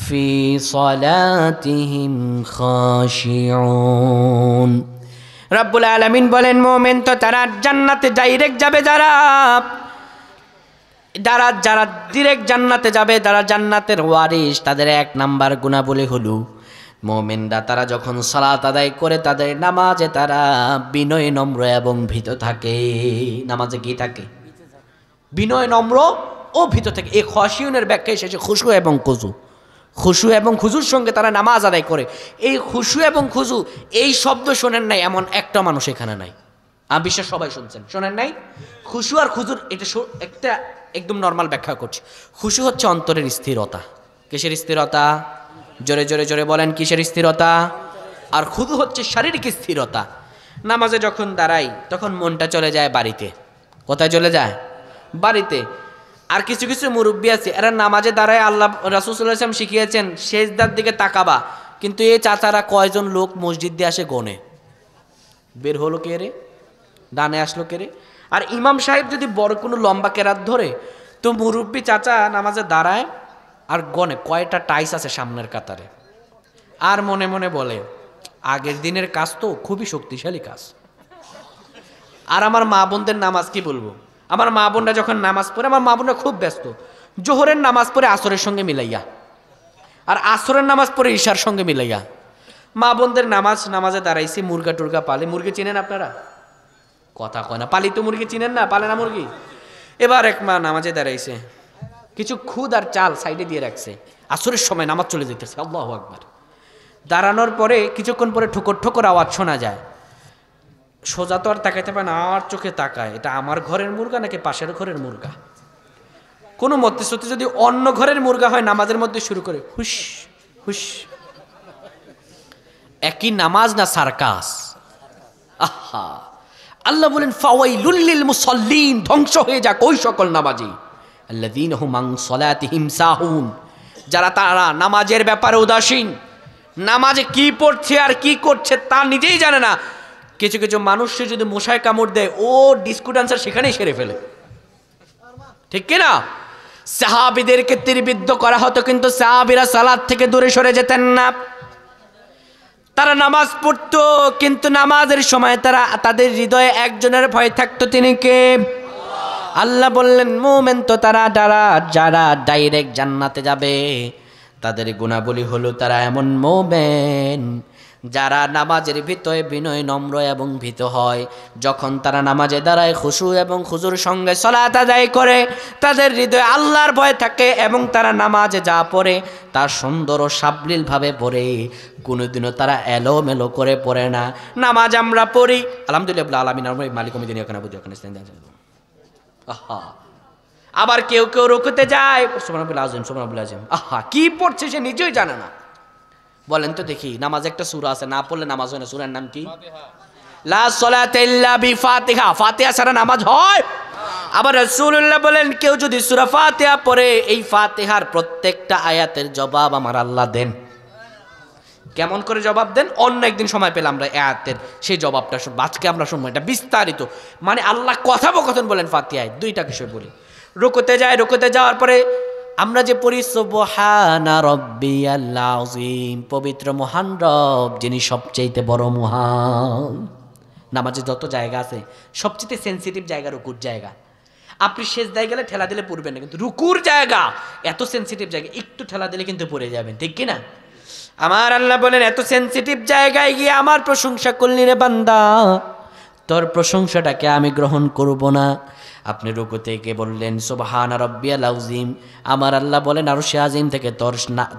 ফি সালাতিহিম খাশিউন। রব্বুল আলামিন বলেন মুমিন তো তারা জান্নাতে ডাইরেক্ট যাবে যারা যারা যারা ডিরেক্ট জান্নাতে যাবে, যারা জান্নাতের ওয়ারিস, তাদের 1 নাম্বার গুণাবলী হলো মুমিনরা তারা যখন সালাত আদায় করে তাদের নামাজে তারা বিনয় নম্র এবং ভীত থাকে। নামাজে কি থাকে? বিনয় নম্র ও ভীত থাকে। এই খশিউনের ব্যাখ্যা এসেছে খুশু এবং খুজু। খুশু এবং খুজুর সঙ্গে তারা নামাজ আদায় করে। এই খুশু এবং খুজু এই শব্দ শোনেন নাই এমন একটা মানুষ এখানে নাই। আমি বিশ্বাস সবাই শুনছেন, শোনেন নাই? খুশু আর খুজুর এটা একটা একদম নর্মাল ব্যাখ্যা করছি। খুশু হচ্ছে অন্তরের স্থিরতা। কিসের স্থিরতা? জোরে জোরে জোরে বলেন, কিসের স্থিরতা? আর খুজু হচ্ছে শারীরিক স্থিরতা। নামাজে যখন দাঁড়াই তখন মনটা চলে যায় বাড়িতে। কোথায় চলে যায়? বাড়িতে। আর কিছু কিছু মুরব্বী আছে এরা নামাজে দাঁড়ায়, আল্লাহ রাসূল সাল্লাল্লাহু আলাইহি ওয়াসাল্লাম শিখিয়েছেন সেজদার দিকে তাকাবা, কিন্তু এই চাচারা কয়জন লোক মসজিদ দিয়ে আসে গনে, বের হলো কে রে, ডানে আসলো কে রে। আর ইমাম সাহেব যদি বড় কোনো লম্বা কেরাত ধরে তো মুরব্বী চাচা নামাজে দাঁড়ায় আর গনে কয়টা টাইস আছে সামনের কাতারে, আর মনে মনে বলে আগের দিনের কাজ তো খুবই শক্তিশালী কাজ। আর আমার মা বোনদের নামাজ কি বলবো, আমার মা বোনরা যখন নামাজ পড়ে, আমার মা বোনরা খুব ব্যস্ত, জোহরের নামাজ পড়ে আসরের সঙ্গে মিলাইয়া, আর আসরের নামাজ পড়ে ঈশার সঙ্গে মিলাইয়া। মা বোনদের নামাজে দাঁড়াইছে, মুরগা টুরগা পালে। মুরগি চিনেন আপনারা? কথা কয় না। পালিত মুরগি চিনেন না? পালে না মুরগি। এবার এক মা নামাজে দাঁড়াইছে, কিছু খুদ আর চাল সাইডে দিয়ে রাখছে, আসরের সময় নামাজ চলে যেতেছে। আল্লাহু আকবার। দাঁড়ানোর পরে কিছুক্ষণ পরে ঠোকর ঠোকর আওয়াজ শোনা যায়। সোজা তো আর তাকাইতে পারে না, আর চোখে তাকায়, এটা আমার ঘরের মুরগা নাকি পাশের ঘরের মুরগা। কোনো মতে সত্যি যদি অন্য ঘরের মুরগা হয় নামাজের মধ্যে শুরু করে হুস হুস। একই নামাজ না সার্কাস? আহা, আল্লাহ বলেন ফাওয়াইলুল লিল মুসাল্লিন, ধ্বংস হয়ে যাক ওই সকল নামাজি আল্লাযীনা হুম আন সালাতিহিম সাহুন, যারা তারা নামাজের ব্যাপারে উদাসীন, নামাজে কি পড়ছে আর কি করছে তা নিজেই জানে না। কিছু কিছু মানুষকে যদি মশায় কামড় দেয় ও ডিস্কো ডান্সার সেখানেই সেরে ফেলে, ঠিক কিনা? সাহাবীদেরকে তীরবিদ্ধ করা হতো কিন্তু সাহাবীরা সালাত থেকে দূরে সরে যেতেন না। তারা নামাজ পড়তো কিন্তু নামাজের সময় তাদের হৃদয়ে একজনের ভয় থাকতো, তিনি কে? আল্লাহ বললেন মুমিন তো তারা যারা ডাইরেক্ট জান্নাতে যাবে, তাদের গুণাবলী হলো তারা এমন মুমিন যারা নামাজের ভিতরে বিনয় নম্র এবং ভীত হয়। যখন তারা নামাজে দাঁড়ায় খুশু এবং খুজুর সঙ্গে সালাত আদায় করে, তাদের হৃদয়ে আল্লাহর ভয় থাকে এবং তারা নামাজে যা পড়ে তা সুন্দর ও সাবলীলভাবে পড়ে, কোনোদিনও তারা এলোমেলো করে পড়ে না। নামাজ আমরা পড়ি আলহামদুলিল্লাহ আলামিন মালিক মিদিনী ওখানে বুঝি ওখানে। আহা, আবার কেউ কেউ রুকুতে যায় সুবহানাল্লাহ আযীম সুবহানাল্লাহ আযীম, আহা কি পড়ছে সে নিজেই জানে না। বলেন তো দেখি, নামাজে একটা সূরা আছে, না পড়লে নামাজ হয় না, সূরার নাম কি? লা সালাতা ইল্লা বিফাতিহা, ফাতিহা ছাড়া নামাজ হয়? আবার রাসূলুল্লাহ বলেন কেউ যদি সূরা ফাতিহা পড়ে, এই ফাতিহার প্রত্যেকটা আয়াতের জবাব আমার আল্লাহ দেন। কেমন করে জবাব দেন? অন্য একদিন সময় পেলে আমরা আয়াতের সেই জবাবটা শুনবো, আজকে আমরা শুনবো এটা বিস্তারিত। মানে আল্লাহ কথোপকথন বলেন ফাতিহায়। দুইটা বিষয় বলি। রুকুতে যায়, রুকুতে যাওয়ার পরে আমরা যে পড়ি সুবহানা রাব্বিয়াল আযীম, পবিত্র মহান রব যিনি সবচেয়ে বড় মহান। নামাজে যত জায়গা আছে সবচেয়ে সেনসিটিভ জায়গা রুকুর জায়গা। আপনি সেজদায় গেলে ঠেলা দিলে পড়বেন না, কিন্তু রুকুর জায়গা এত সেনসিটিভ জায়গা, একটু ঠেলা দিলে কিন্তু পড়ে যাবেন, ঠিক কিনা? আমার আল্লাহ বলেন এত সেনসিটিভ জায়গায় গিয়ে আমার প্রশংসা করলি রে বান্দা, তোর প্রশংসাটাকে আমি গ্রহণ করব না। আপনি রুকু থেকে বললেন সুবহানা রাব্বিয়াল আযীম, আমার আল্লাহ বলেন আরশে আজিম থেকে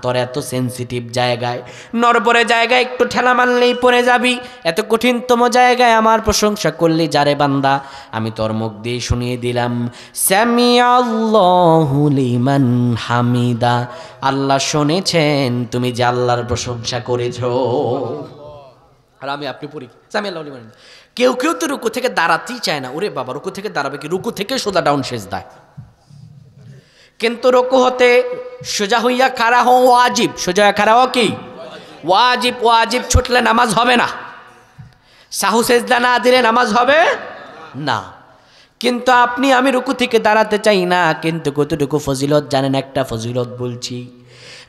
তোর এত সেনসিটিভ জায়গায়, নরবরে জায়গায় একটু ঠেলা মারলেই পড়ে যাবি, এত কঠিনতম জায়গায় আমার প্রশংসা করলি যারে বান্দা, আমি তোর মুখ দিয়ে শুনিয়ে দিলাম সামিআল্লাহু লিমান হামিদা, আল্লাহ শুনেছেন তুমি যে আল্লাহর প্রশংসা করেছো। আর আমি আপনি পড়ি সামিআল্লাহু লিমান। কেউ কেউ তো রুকু থেকে দাঁড়াতেই চায় না। ওরে বাবা, রুকু থেকে দাঁড়াবে কি? রুকু থেকে সোজা ডাউন সেজদায়। কিন্তু রুকু হতে সোজা হইয়া খাড়া হওয়া ওয়াজিব। সোজা হয়ে খাড়া হওয়া কি ওয়াজিব? ওয়াজিব ছুটলে নামাজ হবে না, সাহু সেজদা না দিলে নামাজ হবে না। কিন্তু আপনি আমি রুকু থেকে দাঁড়াতে চাই না, কিন্তু কতটুকু ফজিলত জানেন? একটা ফজিলত বলছি,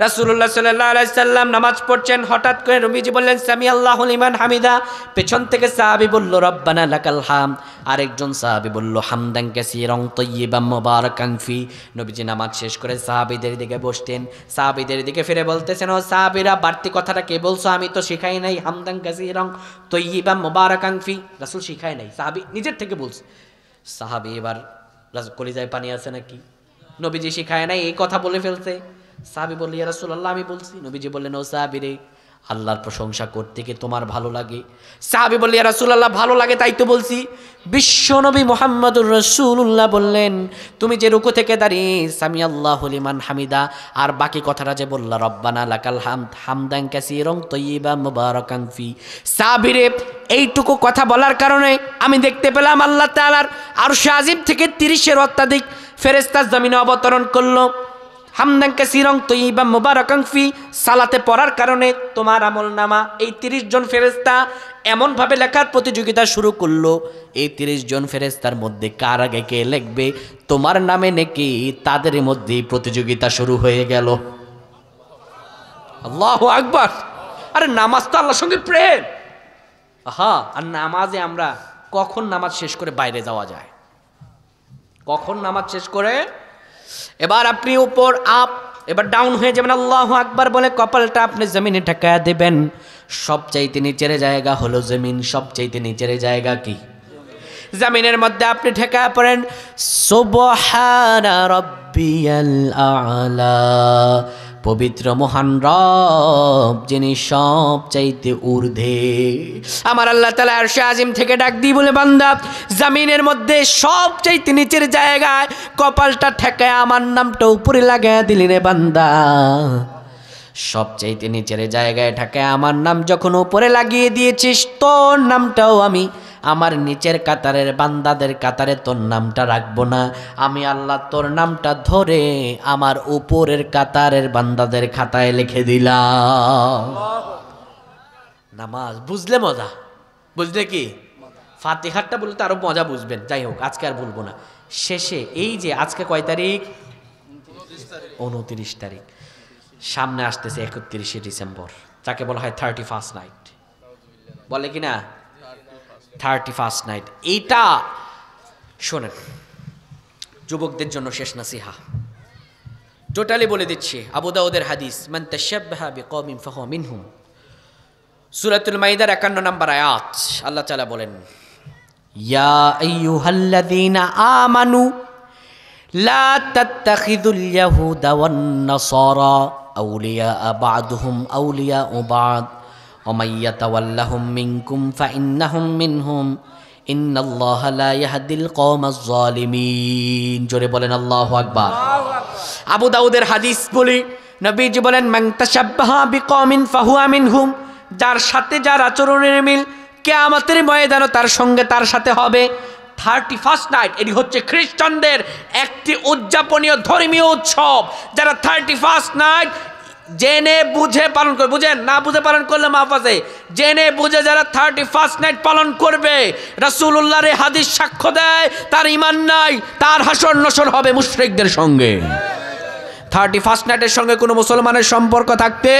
রাসূলুল্লাহ সাল্লাল্লাহু আলাইহি সাল্লাম নামাজ পড়ছেন, হঠাৎ করে নবীজি বললেন সামি আল্লাহু লিমান হামিদা। পেছন থেকে সাহাবী বলল রব্বানা লাকাল হামদ। আরেকজন সাহাবী বলল হামদান কাসীরান তাইয়িবান মুবারাকান ফি। নবীজি নামাজ শেষ করে সাহাবীদের দিকে বসতেন, সাহাবীদের দিকে ফিরে বলতেছেন, ও সাহাবীরা বাড়তি কথাটা কে বলছো? আমি তো শিখাই নাই হামদান কাসীরান তাইয়িবান মুবারাকান ফি। রাসূল শিখায় নাই, সাহাবী নিজের থেকে বলছে। সাহাবী এবার কলিজায় পানি আছে নাকি, নবীজি শিখায় নাই এই কথা বলে ফেলছে। সাহাবী বলল ইয়া রাসূলুল্লাহ আমি বলছি। নবীজি বললেন ও সাহাবী রে, আল্লাহর প্রশংসা করতে কি তোমার ভালো লাগে? সাহাবী বলল ইয়া রাসূলুল্লাহ ভালো লাগে তাই তো বলছি। বিশ্বনবী মুহাম্মদুর রাসূলুল্লাহ বললেন তুমি যে রুকু থেকে দাঁড়িয়ে সামি আল্লাহু লিমান হামিদা আর বাকি কথাটা যে বললা রব্বানা লাকাল হামদ হামদান কাসীরান তাইয়িবান মুবারাকান ফি, সাহাবী রে এইটুকু কথা বলার কারণে আমি দেখতে পেলাম আল্লাহ তাআলার আরশে আজিম থেকে 30-এর অত্যাধিক ফেরেশতা জমিনে অবতরণ করলো। হামদান কাসীরান তাইয়িবান মুবারাকান ফি সালাতে পড়ার কারণে তোমার আমলনামা এই 30 জন ফেরেশতা এমনভাবে লেখার প্রতিযোগিতা শুরু করলো, এই 30 জন ফেরেশতার মধ্যে কার আগে কে লিখবে তোমার নামে নাকি তাদের মধ্যে প্রতিযোগিতা শুরু হয়ে গেল। আল্লাহু আকবার। আরে নামাজ তো আল্লাহর সঙ্গে প্রেম। হ্যাঁ, আর নামাজে আমরা কখন নামাজ শেষ করে বাইরে যাওয়া যায়, কখন নামাজ শেষ করে এবার আপনি উপর আপ এবার ডাউন হয়ে যাবেন, আল্লাহু আকবার বলে কপালটা আপনি জমিনে ঠেকায়া দেবেন। সবচাইতে নিচের জায়গা হলো জমিন, সবচাইতে নিচের জায়গা কি? জমিনের মধ্যে আপনি ঠেকায়া পড়েন সুবহানা রাব্বিয়াল আ'লা, পবিত্র মহান রব যিনি সবচাইতে ঊর্ধ্বে। আমার আল্লাহ তাআলা আরশে আজিম থেকে ডাক দিয়ে বলে বান্দা জমিনের মধ্যে সবচাইতে নিচের জায়গায় কপালটা ঠেকায় আমার নামটা উপরে লাগায় দিলি রে বান্দা। সবচাইতে নিচের জায়গায় ঠেকায় আমার নাম যখন উপরে লাগিয়ে দিয়েছিস, তোর নামটাও আমি আমার নিচের কাতারের বান্দাদের কাতারে তোর নামটা রাখবো না, আমি আল্লাহ তোর নামটা ধরে আমার উপরের কাতারের বান্দাদের খাতায় লিখে দিলাম। নামাজ বুঝলে মজা, বুঝলে কি? ফাতিহাটা বলতে আরো মজা বুঝবেন। যাই হোক, আজকে আর বলবো না। শেষে এই যে আজকে কয় তারিখ? 29 তারিখ। সামনে আসতেছে 31শে ডিসেম্বর, যাকে বলা হয় 31st নাইট, বলে কি না 31st নাইট। এইটা শোনেন, যুবকদের জন্য শেষ নাসিহা, টোটালি বলে দিচ্ছি। আবু দাউদের হাদিস, মান তাশাব্বাহা বিকওমিন ফাহুয়া মিনহুম, সূরাতুল মাইদার 51 নম্বর আয়াত। আল্লাহ তাআলা বলেন, ইয়া আইয়ুহাল্লাযীনা আমানু লা তাত্তাখিযুল ইয়াহুদা ওয়ান নাসারা আউলিয়া বা'দুহুম আউলিয়া বা'দ ومن يتولهم منكم فإنهم منهم إن الله لا يهدي القوم الظالمين। জোরে বলেন আল্লাহু আকবার। আবু দাউদের হাদিস বলি, নবীজি বলেন মান তাশাব্বাহা বিকওমিন ফাহুয়া মিনহুম, যার সাথে যার আচরণের মিল কিয়ামতের ময়দানে তার সঙ্গে তার সাথে হবে। 31st নাইট এটি হচ্ছে খ্রিস্টানদের একটি উদযাপনীয় ধর্মীয় উৎসব। যারা 31st নাইট জেনে বুঝে পালন করবে, বুঝেন না বুঝে পালন করলে মাফ আছে, জেনে বুঝে যারা 31st নাইট পালন করবে, রাসূলুল্লাহর এই হাদিস সাক্ষ্য দেয় তার ঈমান নাই, তার হাসর নসর হবে মুশরিকদের সঙ্গে। 31st নাইটের সঙ্গে কোনো মুসলমানের সম্পর্ক থাকতে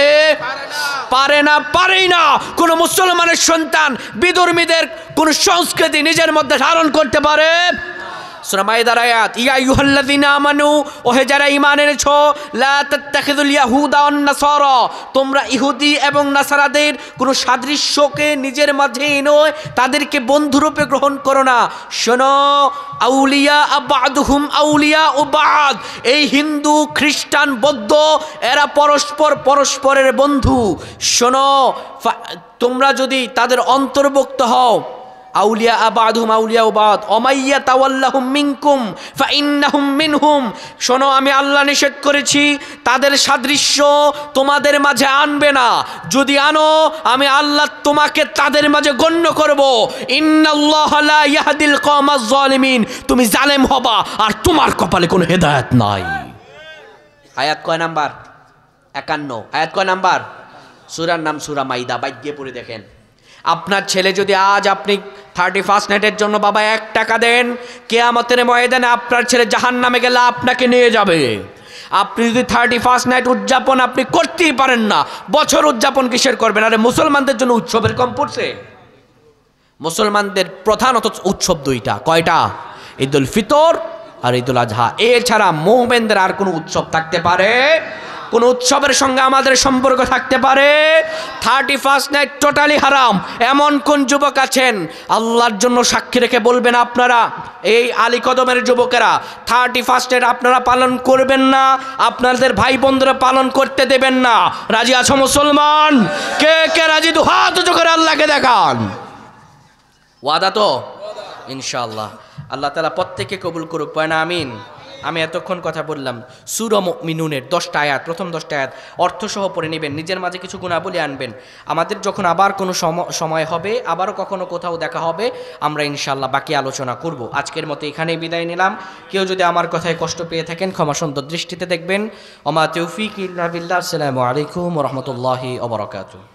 পারে না, পারেই না। কোনো মুসলমানের সন্তান বিধর্মীদের কোন সংস্কৃতি নিজের মধ্যে ধারণ করতে পারে? সূরা মাইদার আয়াত, ইয়া আইয়ুহাল্লাযীনা আমানু, ওহে যারা ঈমান এনেছো, লা তাত্তাখিযুল ইয়াহুদা ওয়ান নাসারা, তোমরা ইহুদি এবং নাসারাদের কোনো সাদৃশ্যকে নিজের মাঝে এনো তাদেরকে বন্ধুরূপে গ্রহণ করো না। শোনো, আউলিয়া বা'দুহুম আউলিয়া বা'দ, এই হিন্দু খ্রিস্টান বৌদ্ধ এরা পরস্পর পরস্পরের বন্ধু। শোনো, তোমরা যদি তাদের অন্তর্ভুক্ত হও, আউলিয়া বা'দুহুম আউলিয়া বা'দ ওমাইয়া তাওয়াল্লাহুম মিনকুম ফাইন্নাহুম মিনহুম, শোনো আমি আল্লাহ নিষেধ করেছি তাদের সাদৃশ্য তোমাদের মাঝে আনবে না, যদি আনো আমি আল্লাহ তোমাকে তাদের মাঝে গণ্য করব। ইন্নাল্লাহা লা ইয়াহদিল কওমাজ জালিমিন, তুমি জালেম হবা আর তোমার কপালে কোনো হেদায়েত নাই। আয়াত কয় নাম্বার? 51। আয়াত কয় নাম্বার? সূরার নাম সূরা মাইদা। বাইক দিয়ে পড়ে দেখেন। আপনার ছেলে যদি আজ আপনি 31st নাইটের জন্য বাবা 1 টাকা দেন, কিয়ামতের ময়দানে আপনার ছেলে জাহান্নামে গেলে আপনাকে নিয়ে যাবে। আপনি যদি 31 নাইট উদযাপন আপনি করতেই পারেন না, বছর উদযাপন কিসের করবেন? আরে মুসলমানদের জন্য উৎসবের কম পড়ছে? মুসলমানদের প্রধানত উৎসব দুইটা, কয়টা? ঈদুল ফিতর আর ঈদুল আজহা। এছাড়া মুমিনদের আর কোনো উৎসব থাকতে পারে? কোন উৎসবের সঙ্গে আমাদের সম্পর্ক থাকতে পারে? 31 নাইট টোটালি হারাম। এমন কোন যুবক আছেন আল্লাহর জন্য সাক্ষী রেখে বলবেন আপনারা, এই আলী কদমের যুবকেরা 31 নাইট আপনারা পালন করবেন না, আপনাদের ভাই বোনদের পালন করতে দেবেন না? রাজি আছো মুসলমান? কে কে রাজি? দু হাত উঁচু করে আল্লাহকে দেখান। ওয়াদা তো? ইনশাআল্লাহ আল্লাহ তাআলা প্রত্যেককে কবুল করুক, পয় না আমিন। আমি এতক্ষণ কথা বললাম সূরা মুমিনুনের 10টা আয়াত, প্রথম 10টা আয়াত অর্থসহ পড়ে নেবেন, নিজের মাঝে কিছু গুণাবলী আনবেন। আমাদের যখন আবার কোনো সময় হবে, আবারও কখনো কোথাও দেখা হবে, আমরা ইনশাআল্লাহ বাকি আলোচনা করব। আজকের মতো এখানেই বিদায় নিলাম। কেউ যদি আমার কথায় কষ্ট পেয়ে থাকেন ক্ষমা সুন্দর দৃষ্টিতে দেখবেন। ওমা তৌফিক ইল্লা বিল্লাহ। আসসালামু আলাইকুম ওয়া রাহমাতুল্লাহি ওয়া বারাকাতুহু।